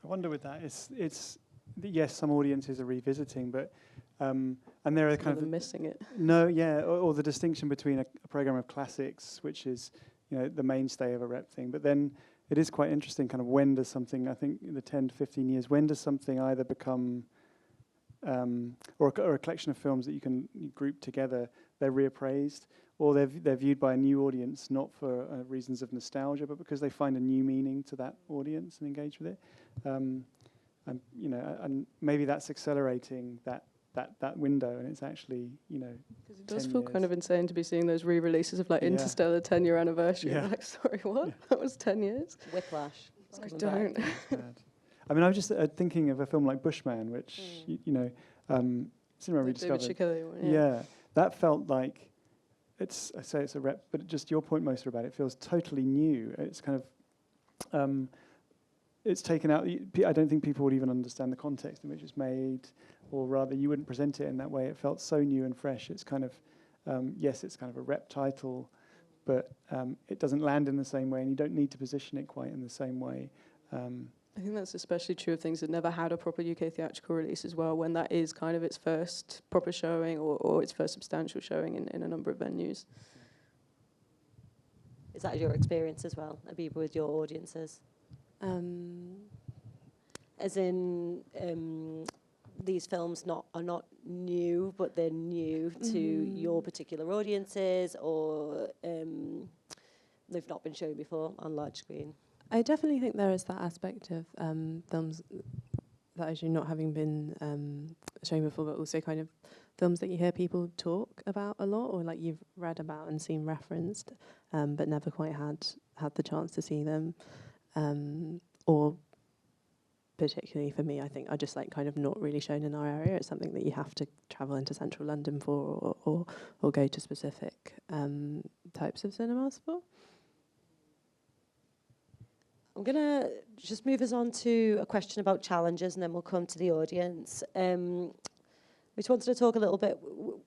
wonder with that, it's yes, some audiences are revisiting, but and there are kind of missing it. No, yeah, or the distinction between a program of classics, which is, you know, the mainstay of a rep thing, but then it is quite interesting, kind of when does something, I think in the 10 to 15 years, when does something either become, or a collection of films that you group together, they're reappraised, or they're viewed by a new audience, not for reasons of nostalgia, but because they find a new meaning to that audience and engage with it. And you know, and maybe that's accelerating that window, and it's actually, you know, because it does feel kind of insane to be seeing those re-releases of like Interstellar 10-year anniversary. Yeah. Like, sorry, what? Yeah. That was 10 years? Whiplash. I don't. I mean, I was just thinking of a film like Bushman, which you know, Cinema Rediscovered. Yeah, that felt like I say it's a rep, but just your point, Mosa, about it feels totally new. It's kind of it's taken out. I don't think people would even understand the context in which it's made, or rather, you wouldn't present it in that way. It felt so new and fresh. It's kind of, yes, it's kind of a rep title, but it doesn't land in the same way, and you don't need to position it quite in the same way. I think that's especially true of things that never had a proper UK theatrical release as well, when that is kind of its first proper showing or its first substantial showing in a number of venues. Is that your experience as well, Abiba, with your audiences? As in, these films are not new, but they're new to your particular audiences, or they've not been shown before on large screen? I definitely think there is that aspect of films that actually not having been shown before, but also kind of films that you hear people talk about a lot, or like you've read about and seen referenced, but never quite had the chance to see them, or particularly for me, I think are just like kind of not really shown in our area. It's something that you have to travel into central London for, or go to specific types of cinemas for. I'm going to just move us on to a question about challenges, and then we'll come to the audience. We just wanted to talk a little bit,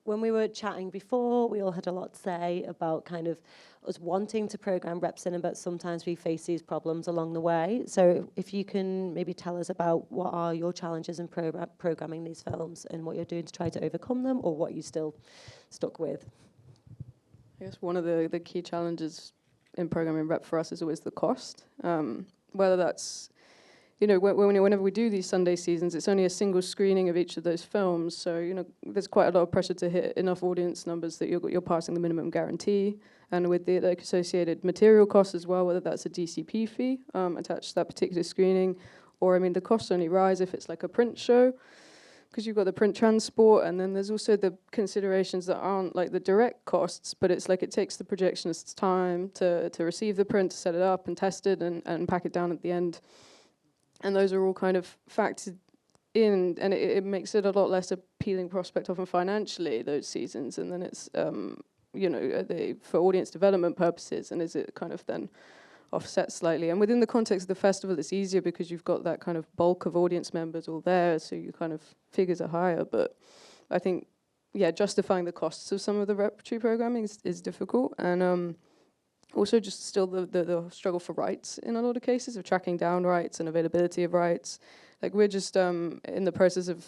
when we were chatting before, we all had a lot to say about kind of us wanting to programme rep cinema, but sometimes we face these problems along the way. So if you can maybe tell us about what are your challenges in programming these films and what you're doing to try to overcome them, or what you still stuck with. I guess one of the key challenges in programming rep for us is always the cost. Whether that's, whenever we do these Sunday seasons, it's only a single screening of each of those films. So, there's quite a lot of pressure to hit enough audience numbers that you're passing the minimum guarantee. And with the associated material costs as well, whether that's a DCP fee attached to that particular screening, or, the costs only rise if it's like a print show, because you've got the print transport, and then there's also the considerations that aren't like the direct costs, but it's like it takes the projectionist's time to receive the print, to set it up and test it and pack it down at the end. And those are all kind of factored in, and it makes it a lot less appealing prospect often financially, those seasons. And then it's, are they for audience development purposes, and is it kind of then offset slightly? And within the context of the festival, it's easier because you've got that kind of bulk of audience members all there, so you kind of figures are higher. But I think, justifying the costs of some of the repertory programming is difficult. And also just still the struggle for rights in a lot of cases, of tracking down rights and availability of rights. Like we're just in the process of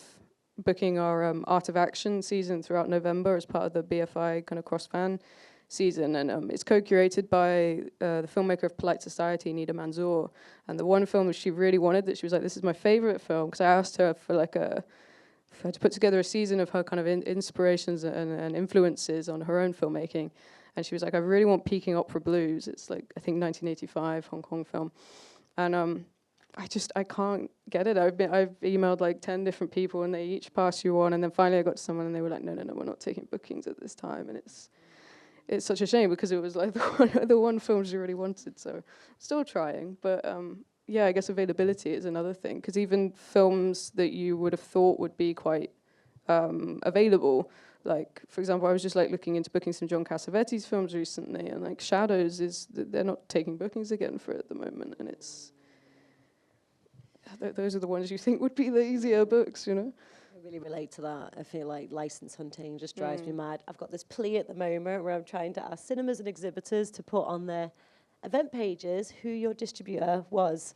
booking our Art of Action season throughout November as part of the BFI kind of cross-fan season, and it's co-curated by the filmmaker of Polite Society, Nida Manzoor. And the one film that she really wanted, that she was like, this is my favorite film, because I asked her for to put together a season of her kind of inspirations and influences on her own filmmaking. And she was like, I really want Peking Opera Blues. It's like, I think 1985 Hong Kong film. And I can't get it. I've emailed like 10 different people, and they each pass you on. And then finally I got to someone, and they were like, no, we're not taking bookings at this time. And it's such a shame, because it was like the one film she really wanted. So still trying. But I guess availability is another thing, because even films that you would have thought would be quite available, like, for example, I was just like looking into booking some John Cassavetes films recently, and like Shadows they're not taking bookings again for it at the moment, and it's those are the ones you think would be the easier books, I Really relate to that. I feel like license hunting just drives me mad. I've got this plea at the moment where I'm trying to ask cinemas and exhibitors to put on their event pages who your distributor was.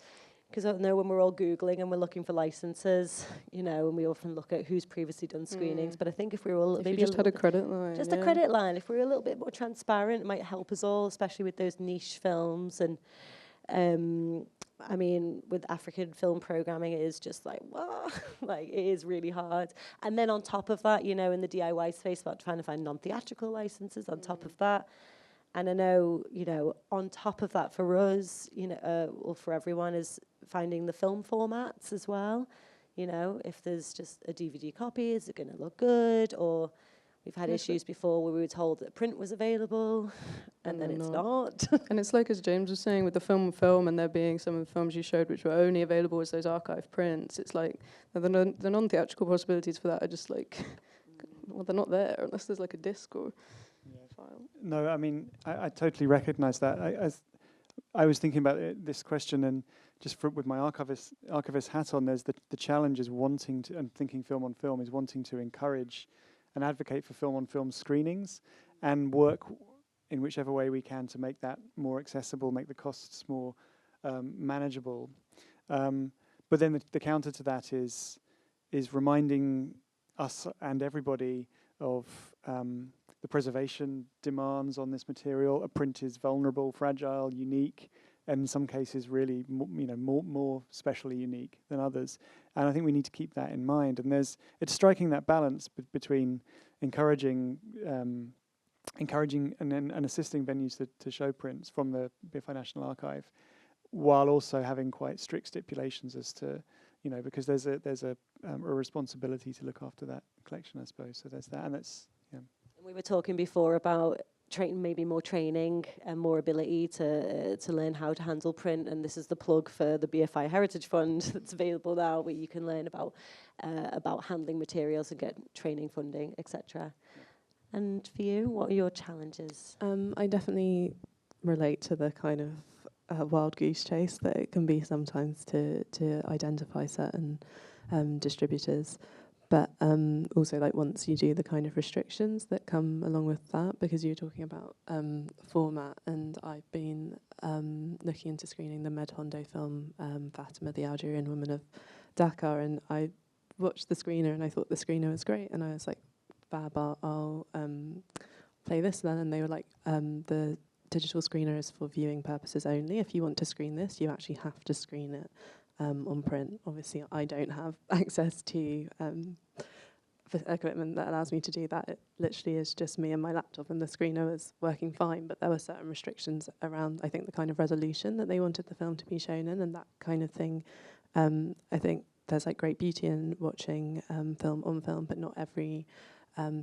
Because I know when we're all Googling and we're looking for licenses, and we often look at who's previously done screenings. But I think if we were all if maybe you just had a credit line, a credit line, if we were a little bit more transparent, it might help us all, especially with those niche films. And with African film programming, it is just like, wow, like it is really hard. And then on top of that, in the DIY space, about trying to find non-theatrical licenses on top of that. And I know, on top of that for us, or for everyone, is finding the film formats as well. If there's just a DVD copy, is it going to look good? Or we've had issues before where we were told that print was available, and then it's not. And it's like, as James was saying, with the film, and there being some of the films you showed which were only available as those archive prints, it's like the non-theatrical possibilities for that are just like, well, they're not there unless there's like a disc or file. No, I totally recognise that. I was thinking about this question, and just with my archivist hat on, there's the challenge is wanting to, and thinking film on film, is wanting to encourage and advocate for film on film screenings, and work in whichever way we can to make that more accessible, make the costs more manageable. But then the counter to that is reminding us and everybody of the preservation demands on this material. A print is vulnerable, fragile, unique, and in some cases really more specially unique than others. And I think we need to keep that in mind. And it's striking that balance between encouraging and assisting venues to show prints from the BFI National Archive, while also having quite strict stipulations as to, because there's a responsibility to look after that collection, I suppose. So there's that, and that's. And we were talking before about maybe more training and more ability to learn how to handle print. And this is the plug for the BFI Heritage Fund that's available now, where you can learn about handling materials and get training funding, etc. And for you, what are your challenges? I definitely relate to the kind of wild goose chase that it can be sometimes to identify certain distributors. But also, like, once you do the kind of restrictions that come along with that, because you're talking about format, and I've been looking into screening the Med Hondo film, Fatima, the Algerian Woman of Dakar, and I watched the screener and I thought the screener was great, and I was like, fab, I'll play this then. And they were like, the digital screener is for viewing purposes only. If you want to screen this, you actually have to screen it on print. Obviously, I don't have access to equipment that allows me to do that. It literally is just me and my laptop, and the screener was working fine, but there were certain restrictions around, I think, the kind of resolution that they wanted the film to be shown in, and that kind of thing. I think there's like great beauty in watching film on film, but not every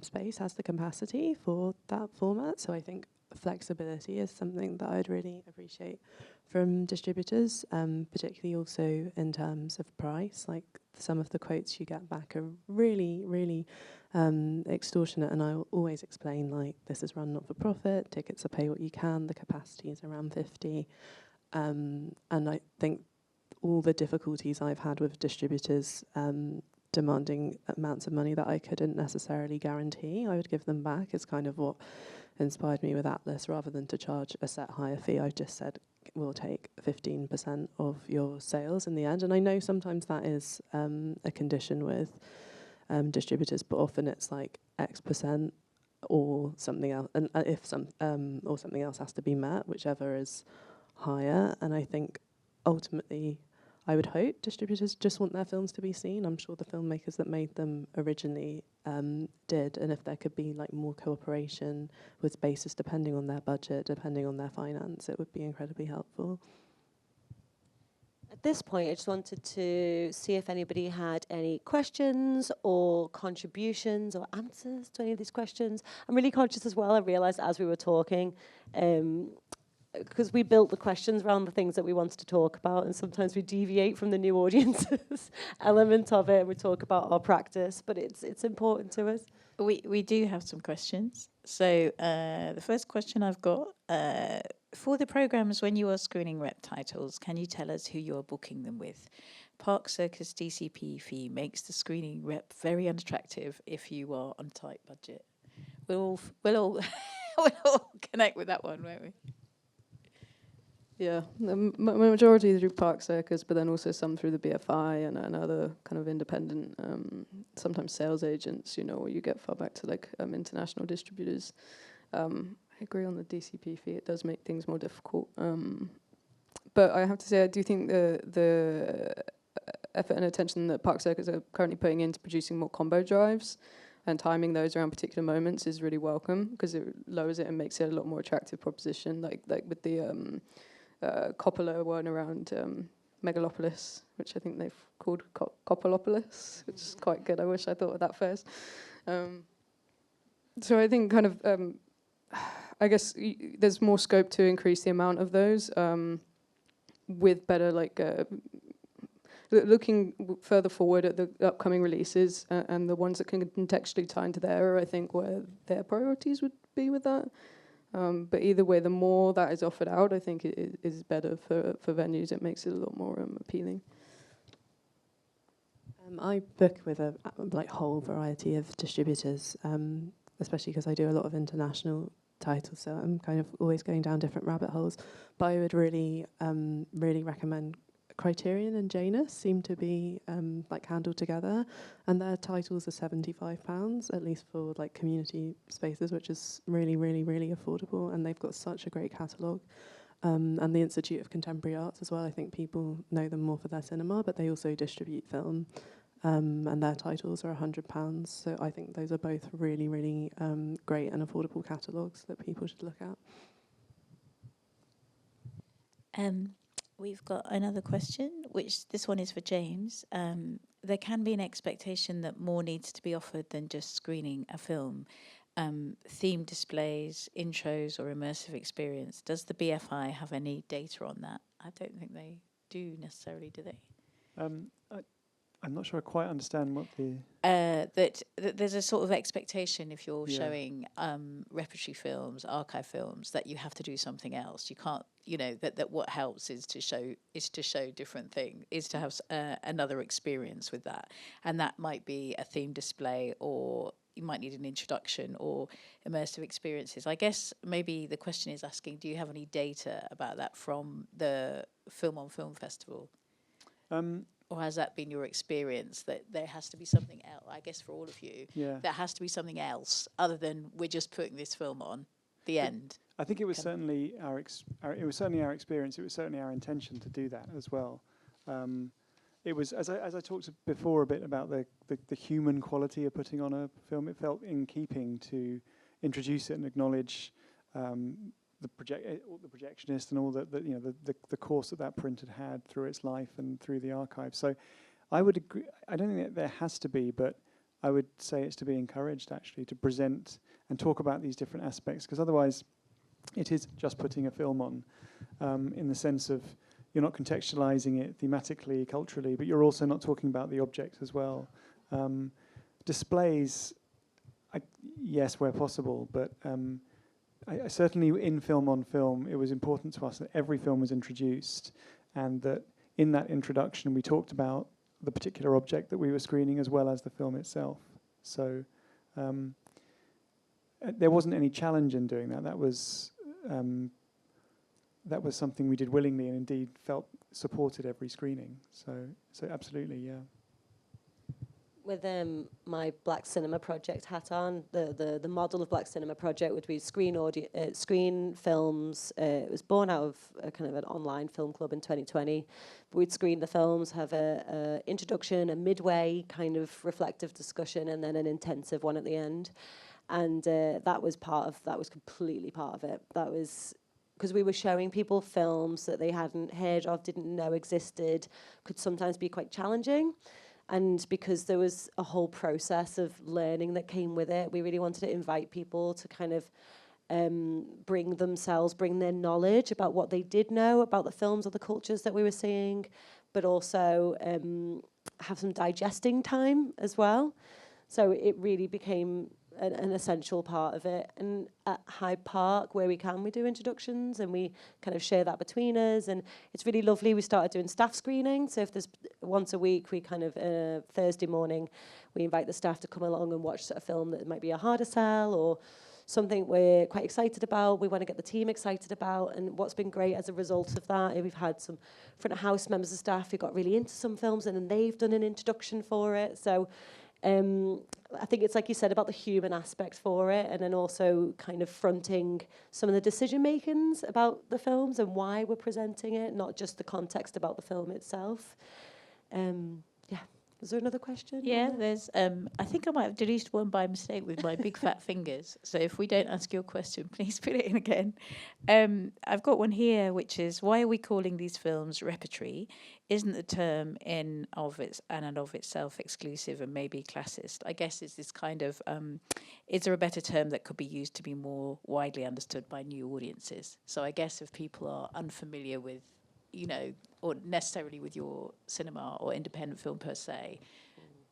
space has the capacity for that format. So I think flexibility is something that I'd really appreciate from distributors, particularly also in terms of price. Like, some of the quotes you get back are really, really extortionate, and I'll always explain, like, this is run not for profit, tickets are pay what you can, the capacity is around 50. And I think all the difficulties I've had with distributors demanding amounts of money that I couldn't necessarily guarantee I would give them back is kind of what inspired me with Atlas. Rather than to charge a set higher fee, I just said, we'll take 15% of your sales in the end. And I know sometimes that is a condition with distributors, but often it's like X percent or something else, and if something else has to be met, whichever is higher. And I think ultimately, I would hope distributors just want their films to be seen. I'm sure the filmmakers that made them originally did, and if there could be like more cooperation with spaces depending on their budget, depending on their finance, it would be incredibly helpful. At this point, I just wanted to see if anybody had any questions or contributions or answers to any of these questions. I'm really conscious as well, I realised as we were talking, because we built the questions around the things that we wanted to talk about, and sometimes we deviate from the new audiences element of it, and we talk about our practice, but it's important to us. We do have some questions. So the first question I've got, for the programmes when you are screening rep titles, can you tell us who you're booking them with? Park Circus DCP fee makes the screening rep very unattractive if you are on a tight budget. We'll all connect with that one, won't we? Yeah, the majority through Park Circus, but then also some through the BFI and other kind of independent, sometimes sales agents, or you get far back to like international distributors. I agree on the DCP fee; it does make things more difficult. But I have to say, I do think the effort and attention that Park Circus are currently putting into producing more combo drives and timing those around particular moments is really welcome, because it lowers it and makes it a lot more attractive proposition. Like with the Coppola one around Megalopolis, which I think they've called Coppolopolis, which is quite good. I wish I thought of that first. So I think kind of, I guess there's more scope to increase the amount of those with better looking further forward at the upcoming releases and the ones that can contextually tie into the era, I think, where their priorities would be with that. But either way, the more that is offered out, I think it is better for venues. It makes it a lot more appealing. I book with a whole variety of distributors, especially because I do a lot of international titles, so I'm kind of always going down different rabbit holes. But I would really recommend Criterion and Janus seem to be handled together, and their titles are £75, at least for like community spaces, which is really, really, really affordable, and they've got such a great catalogue. And the Institute of Contemporary Arts as well. I think people know them more for their cinema, but they also distribute film, and their titles are £100. So I think those are both really, really great and affordable catalogues that people should look at. We've got another question, which this one is for James. There can be an expectation that more needs to be offered than just screening a film. theme displays, intros, or immersive experience. Does the BFI have any data on that? I don't think they do necessarily, do they? I'm not sure I quite understand what the... That there's a sort of expectation if you're Yeah. showing repertory films, archive films, that you have to do something else. You can't, that what helps is to show different things, is to have another experience with that. And that might be a theme display, or you might need an introduction or immersive experiences. I guess maybe the question is asking, do you have any data about that from the Film on Film Festival? Or has that been your experience, that there has to be something else? I guess for all of you, there has to be something else other than we're just putting this film on. The end. I think it was certainly our experience. It was certainly our intention to do that as well. It was, as I talked before a bit about the human quality of putting on a film. It felt in keeping to introduce it and acknowledge the projectionist and all the course that print had through its life and through the archive. So I would agree. I don't think that there has to be, but I would say it's to be encouraged actually to present and talk about these different aspects, because otherwise it is just putting a film on, in the sense of you're not contextualizing it thematically, culturally, but you're also not talking about the object as well. Displays, yes, where possible, but I certainly in Film on Film, it was important to us that every film was introduced, and that in that introduction we talked about the particular object that we were screening as well as the film itself. So there wasn't any challenge in doing that. That was something we did willingly and indeed felt supported every screening. So absolutely, yeah. With my Black Cinema Project hat on, the model of Black Cinema Project would be screen films. It was born out of a kind of an online film club in 2020. We'd screen the films, have a introduction, a midway kind of reflective discussion, and then an intensive one at the end. And that was completely part of it. That was because we were showing people films that they hadn't heard of, didn't know existed, could sometimes be quite challenging. And because there was a whole process of learning that came with it, we really wanted to invite people to kind of bring their knowledge about what they did know about the films or the cultures that we were seeing, but also have some digesting time as well. So it really became an essential part of it. And at Hyde Park, where we do introductions, and we kind of share that between us, and it's really lovely. We started doing staff screening, so if there's once a week, we kind of Thursday morning, we invite the staff to come along and watch a film that might be a harder sell or something we're quite excited about, we want to get the team excited about. And what's been great as a result of that, we've had some front of house members of staff who got really into some films, and then they've done an introduction for it. So I think it's like you said about the human aspect for it, and then also kind of fronting some of the decision makings about the films and why we're presenting it, not just the context about the film itself. Yeah. Is there another question? Yeah, there's. I think I might have deleted one by mistake with my big fat fingers. So if we don't ask your question, please put it in again. I've got one here, which is, why are we calling these films repertory? Isn't the term in of itself exclusive and maybe classist? I guess it's this kind of. Is there a better term that could be used to be more widely understood by new audiences? So I guess if people are unfamiliar with, or necessarily with your cinema or independent film per se,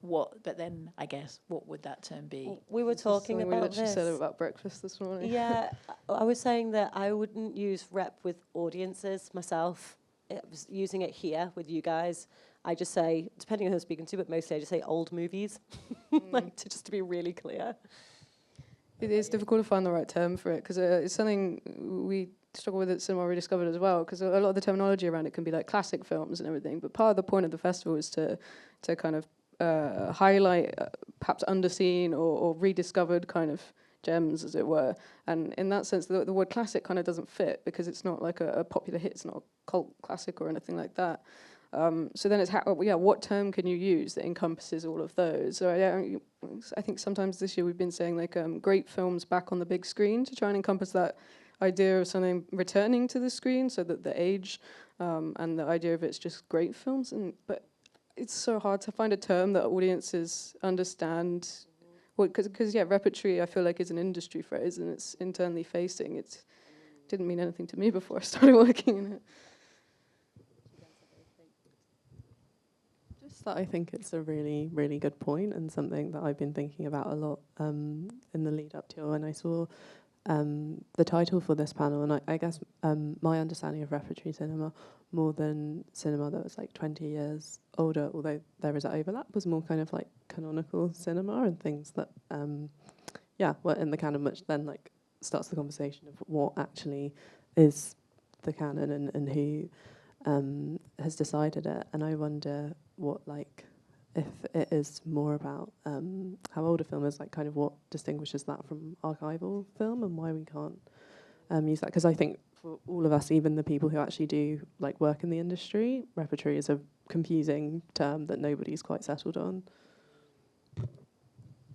but then I guess what would that term be? We were talking about we literally said about breakfast this morning. Yeah, I was saying that I wouldn't use rep with audiences myself. I was using it here with you guys. I just say, depending on who I'm speaking to, but mostly I just say old movies, just to be really clear. It is difficult to find the right term for it, because it's something we struggle with at Cinema Rediscovered as well, because a lot of the terminology around it can be like classic films and everything, but part of the point of the festival is to kind of highlight perhaps underseen or rediscovered kind of gems, as it were. And in that sense, the word classic kind of doesn't fit, because it's not like a popular hit, it's not a cult classic or anything like that. So then it's what term can you use that encompasses all of those? So I think sometimes this year we've been saying like great films back on the big screen, to try and encompass that idea of something returning to the screen, so that the age and the idea of it's just great films. But it's so hard to find a term that audiences understand Well, because repertory, I feel like is an industry phrase and it's internally facing. It didn't mean anything to me before I started working in it. Just that I think it's a really, really good point and something that I've been thinking about a lot in the lead up to when I saw the title for this panel. And I guess my understanding of repertory cinema, more than cinema that was like 20 years older, although there is an overlap, was more kind of like canonical cinema and things that, well, in the canon, which then like starts the conversation of what actually is the canon and who has decided it. And I wonder what, like, if it is more about how old a film is, like, kind of what distinguishes that from archival film and why we can't use that. Because I think for all of us, even the people who actually do, like, work in the industry, repertory is a confusing term that nobody's quite settled on.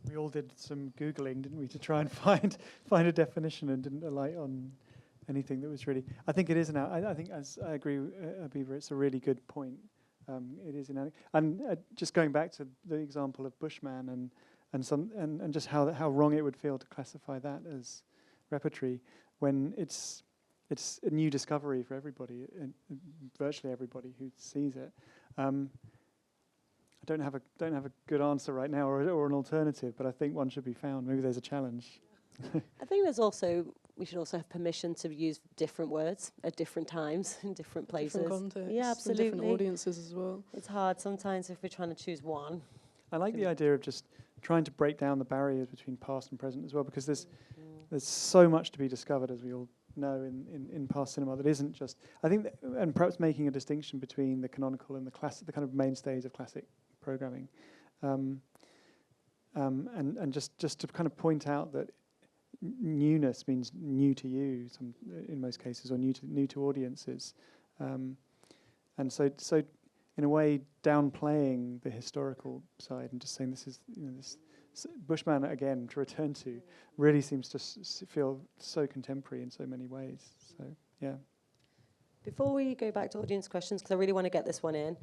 We all did some Googling, didn't we, to try and find a definition, and didn't alight on anything that was really... I think it is I think, as I agree with Abiba, it's a really good point. It is inadequate. And just going back to the example of Bushman and just how wrong it would feel to classify that as repertory when it's a new discovery for everybody, virtually everybody who sees it. I don't have a good answer right now or an alternative, but I think one should be found. Maybe there's a challenge. I think we should also have permission to use different words at different times in different places. Different contexts. Yeah, absolutely. And different audiences as well. It's hard sometimes if we're trying to choose one. I like the idea of just trying to break down the barriers between past and present as well, because there's so much to be discovered, as we all know, in past cinema that isn't just... I think, and perhaps making a distinction between the canonical and the classic, the kind of mainstays of classic programming. And just to kind of point out that newness means new to you, in most cases, or new to audiences, and so in a way downplaying the historical side and just saying this is this Bushman again to return to really seems to feel so contemporary in so many ways. So yeah. Before we go back to audience questions, because I really want to get this one in,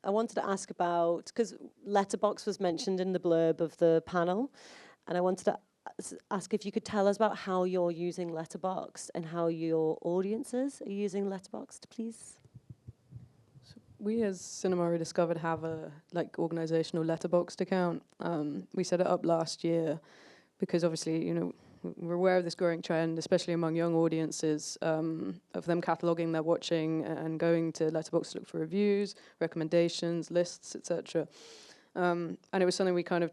I wanted to ask about, because Letterboxd was mentioned in the blurb of the panel, and I wanted to ask if you could tell us about how you're using Letterboxd and how your audiences are using Letterboxd, please. So we as Cinema Rediscovered have a organisational Letterboxd account. We set it up last year because obviously, we're aware of this growing trend, especially among young audiences, of them cataloguing their watching and going to Letterboxd to look for reviews, recommendations, lists, etc. And it was something we kind of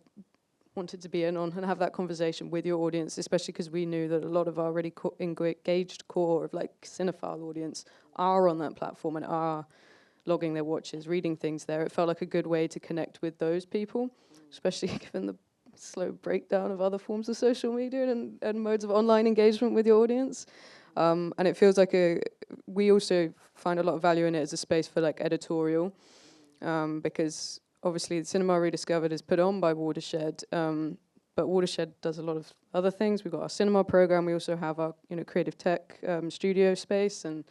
wanted to be in on and have that conversation with your audience, especially because we knew that a lot of our really engaged core of cinephile audience are on that platform and are logging their watches, reading things there. It felt like a good way to connect with those people, especially given the slow breakdown of other forms of social media and modes of online engagement with your audience. And it feels like we also find a lot of value in it as a space for editorial, because obviously Cinema Rediscovered is put on by Watershed, but Watershed does a lot of other things. We've got our cinema program. We also have our creative tech studio space, and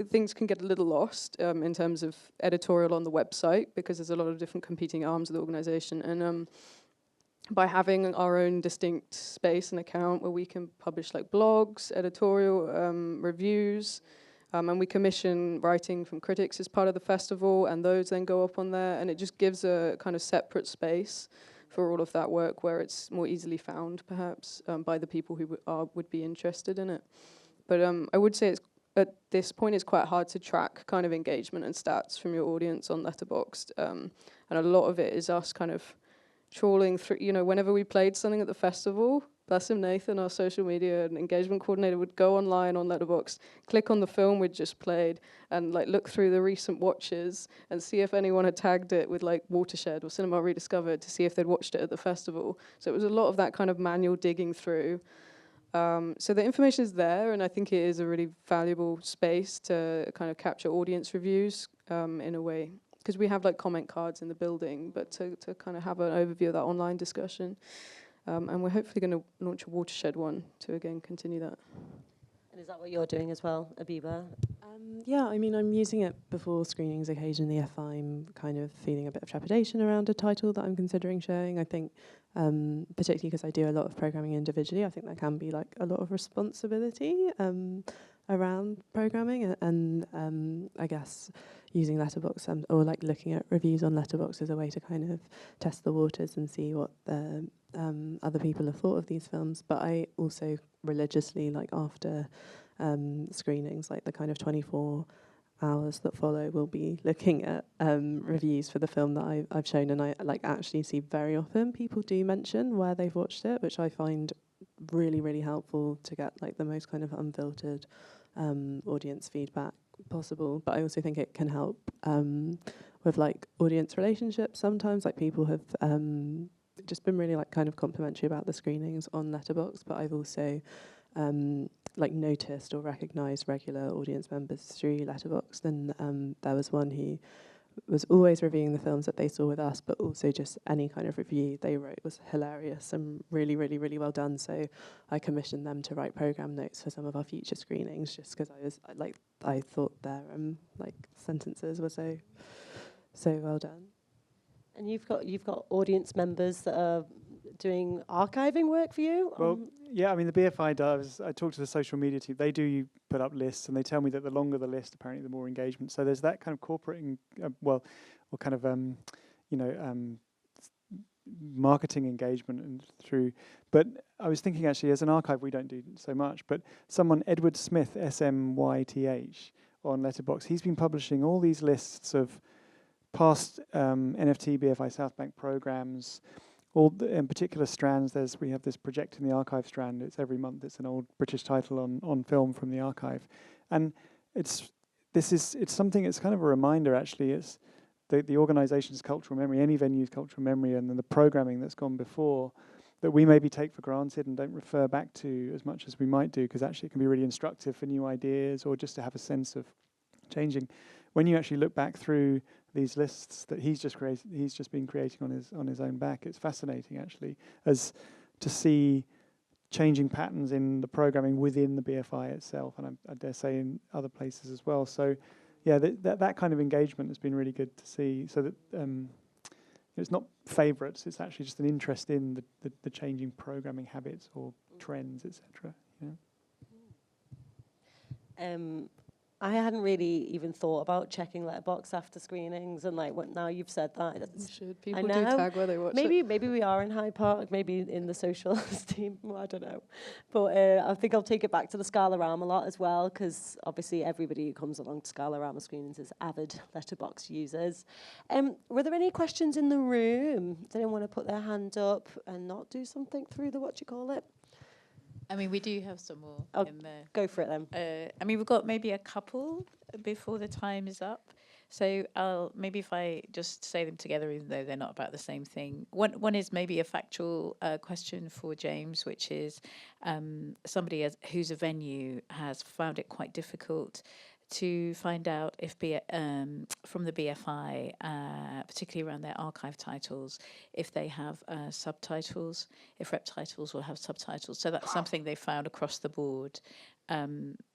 things can get a little lost in terms of editorial on the website because there's a lot of different competing arms of the organization. And by having our own distinct space and account where we can publish blogs, editorial, reviews, and we commission writing from critics as part of the festival, and those then go up on there, and it just gives a kind of separate space for all of that work where it's more easily found, perhaps, by the people who would be interested in it. But I would say at this point it's quite hard to track kind of engagement and stats from your audience on Letterboxd, and a lot of it is us kind of trawling through, whenever we played something at the festival, bless him, Nathan, our social media and engagement coordinator, would go online on Letterboxd, click on the film we'd just played, and look through the recent watches and see if anyone had tagged it with Watershed or Cinema Rediscovered to see if they'd watched it at the festival. So it was a lot of that kind of manual digging through. So the information is there, and I think it is a really valuable space to kind of capture audience reviews in a way, because we have comment cards in the building, but to kind of have an overview of that online discussion. And we're hopefully going to launch a Watershed one to, again, continue that. And is that what you're doing as well, Abiba? Yeah, I mean, I'm using it before screenings occasionally if I'm kind of feeling a bit of trepidation around a title that I'm considering showing. I think, particularly because I do a lot of programming individually, I think there can be like a lot of responsibility around programming, and I guess using Letterboxd or like looking at reviews on Letterboxd as a way to kind of test the waters and see what the other people have thought of these films. But I also religiously, like after screenings, like the kind of 24 hours that follow, will be looking at reviews for the film that I've shown, and I like actually see very often people do mention where they've watched it, which I find really, really helpful to get like the most kind of unfiltered audience feedback possible. But I also think it can help with like audience relationships sometimes. Like people have just been really like kind of complimentary about the screenings on Letterboxd, but I've also like noticed or recognised regular audience members through Letterboxd, and there was one who was always reviewing the films that they saw with us, but also just any kind of review they wrote was hilarious and really, really, really well done. So I commissioned them to write programme notes for some of our future screenings, just because I thought their like sentences were so well done. And you've got audience members that are doing archiving work for you? Well, yeah, I mean, the BFI does. I talked to the social media team. They do put up lists, and they tell me that the longer the list, apparently, the more engagement. So there's that kind of corporate, marketing engagement and through. But I was thinking, actually, as an archive, we don't do so much. But someone, Edward Smith, SMYTH, on Letterboxd, he's been publishing all these lists of past NFT BFI South Bank programs, all in particular strands. We have this Project in the Archive strand. It's every month. It's an old British title on film from the archive, and it's something. It's kind of a reminder, actually. It's the organisation's cultural memory, any venue's cultural memory, and then the programming that's gone before that we maybe take for granted and don't refer back to as much as we might do, because actually it can be really instructive for new ideas or just to have a sense of changing. When you actually look back through these lists that he's just been creating on his own back, it's fascinating, actually, as to see changing patterns in the programming within the BFI itself, and I dare say in other places as well. So, yeah, that kind of engagement has been really good to see. So that it's not favourites; it's actually just an interest in the changing programming habits or trends, etc. I hadn't really even thought about checking Letterboxd after screenings, and like now you've said that. You should. People do tag where they watch it. Maybe we are in Hyde Park, maybe in the social team. Well, I don't know, but I think I'll take it back to the Scalarama a lot as well, because obviously everybody who comes along to Scalarama screenings is avid Letterboxd users. Were there any questions in the room? Did anyone want to put their hand up and not do something through the I mean, we do have some more in there. Go for it then. I mean, we've got maybe a couple before the time is up. So maybe if I just say them together, even though they're not about the same thing. One is maybe a factual question for James, which is somebody who's a venue has found it quite difficult to find out if from the BFI, particularly around their archive titles, if they have subtitles, if rep titles will have subtitles. So that's something they found across the board,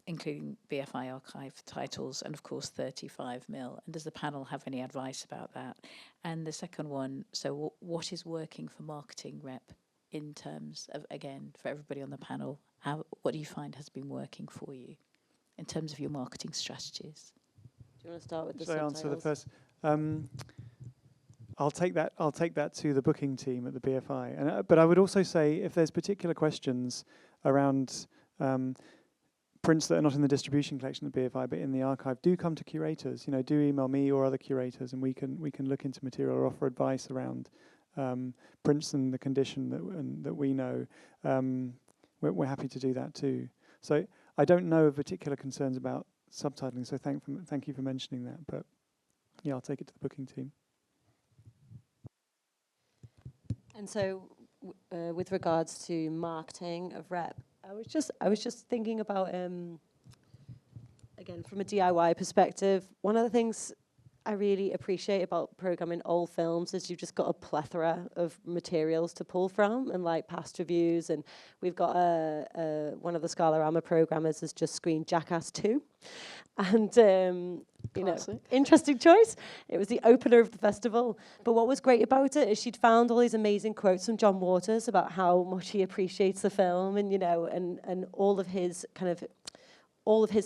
including BFI archive titles and, of course, 35mm. And does the panel have any advice about that? And the second one, so what is working for marketing rep in terms of, again, for everybody on the panel, what do you find has been working for you in terms of your marketing strategies? Do you want to start with the Should I subtitles? answer the first? I'll take that to the booking team at the BFI. And but I would also say, if there's particular questions around prints that are not in the distribution collection at the BFI but in the archive, do come to curators. Do email me or other curators, and we can look into material or offer advice around prints and the condition that we know. We're happy to do that too. So I don't know of particular concerns about subtitling, so thank you for mentioning that. But yeah, I'll take it to the booking team. And so, with regards to marketing of rep, I was just thinking about again from a DIY perspective. One of the things I really appreciate about programming old films is you've just got a plethora of materials to pull from, and like past reviews. And we've got one of the Scalarama programmers has just screened Jackass 2. And, you know, interesting choice. It was the opener of the festival. But what was great about it is she'd found all these amazing quotes from John Waters about how much he appreciates the film, and, you know, and all of his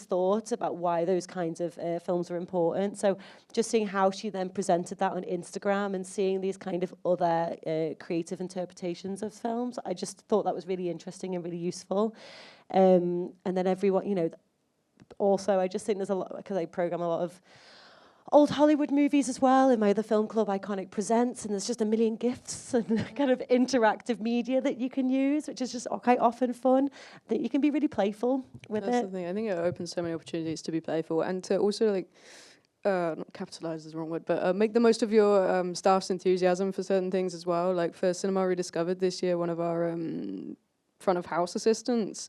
thoughts about why those kinds of films are important. So just seeing how she then presented that on Instagram and seeing these kind of other creative interpretations of films, I just thought that was really interesting and really useful. And then everyone, you know, also I just think there's a lot, because I program a lot of old Hollywood movies as well in my other film club, Iconic Presents, and there's just a million gifts and kind of interactive media that you can use, which is just quite often fun, that you can be really playful with it. That's the thing. I think it opens so many opportunities to be playful and to also like, not capitalize is the wrong word, but make the most of your staff's enthusiasm for certain things as well. Like for Cinema Rediscovered this year, one of our front of house assistants,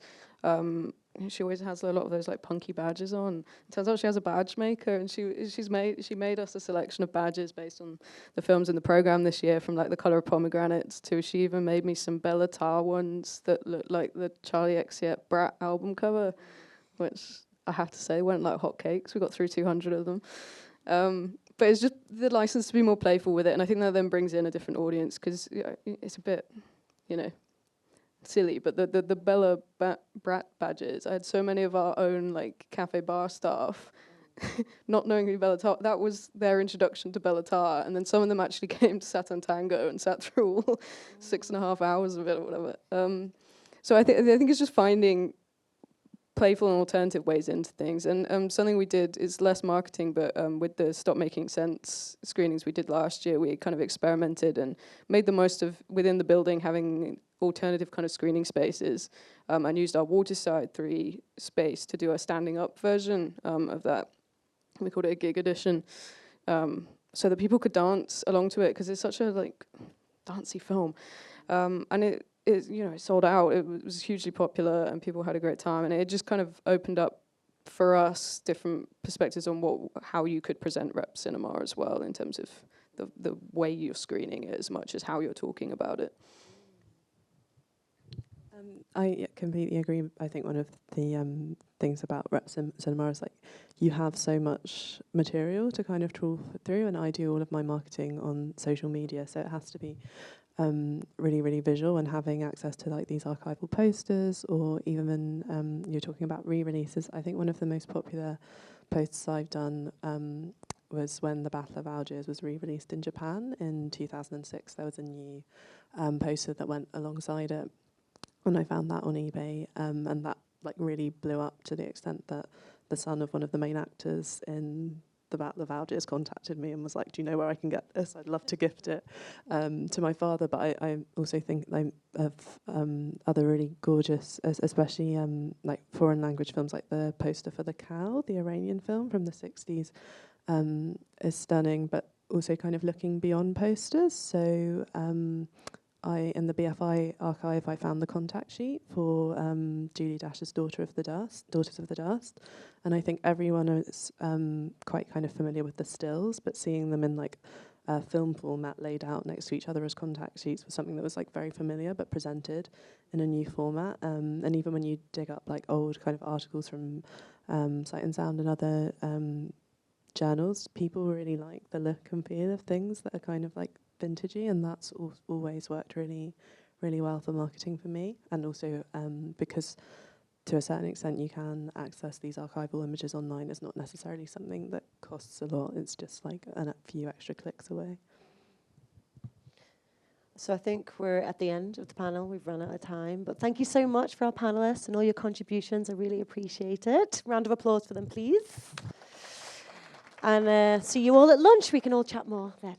she always has a lot of those like punky badges on. It turns out she has a badge maker, and she made us a selection of badges based on the films in the program this year, from like The Colour of Pomegranates to she even made me some Bella Tarr ones that look like the Charlie XCX Brat album cover, which I have to say went like hotcakes. We got through 200 of them. But it's just the license to be more playful with it, and I think that then brings in a different audience, because it's a bit, you know, silly, but the Bella Brat badges, I had so many of our own like cafe bar staff not knowing who Bella Tarr, that was their introduction to Bella Tarr, and then some of them actually came to Saturn Tango and sat through all 6.5 hours of it or whatever. So I think it's just finding playful and alternative ways into things, and something we did is less marketing, but with the Stop Making Sense screenings we did last year, we kind of experimented and made the most of within the building having alternative kind of screening spaces, and used our Waterside 3 space to do a standing up version of that. We called it a gig edition, so that people could dance along to it, because it's such a like dancey film, and it you know, it sold out. It was hugely popular and people had a great time, and it just kind of opened up for us different perspectives on how you could present rep cinema as well, in terms of the way you're screening it as much as how you're talking about it. I completely agree. I think one of the things about rep cinema is like you have so much material to kind of trawl through, and I do all of my marketing on social media, so it has to be really, really visual, and having access to like these archival posters, or even you're talking about re-releases. I think one of the most popular posts I've done was when The Battle of Algiers was re-released in Japan in 2006. There was a new poster that went alongside it, and I found that on eBay, and that like really blew up to the extent that the son of one of the main actors in The Battle of Algiers contacted me and was like, do you know where I can get this? I'd love to gift it to my father. But I also think like of other really gorgeous, especially like foreign language films, like the poster for The Cow, the Iranian film from the 60s, is stunning, but also kind of looking beyond posters. So in the BFI archive, I found the contact sheet for Julie Dash's Daughters of the Dust, and I think everyone is quite kind of familiar with the stills, but seeing them in like a film format laid out next to each other as contact sheets was something that was like very familiar, but presented in a new format. And even when you dig up like old kind of articles from Sight and Sound and other journals, people really like the look and feel of things that are kind of like vintagey, and that's always worked really, really well for marketing for me. And also because to a certain extent you can access these archival images online, it's not necessarily something that costs a lot, it's just like a few extra clicks away. So I think we're at the end of the panel. We've run out of time, but thank you so much for our panelists and all your contributions. I really appreciate it. Round of applause for them, please. And see you all at lunch. We can all chat more then.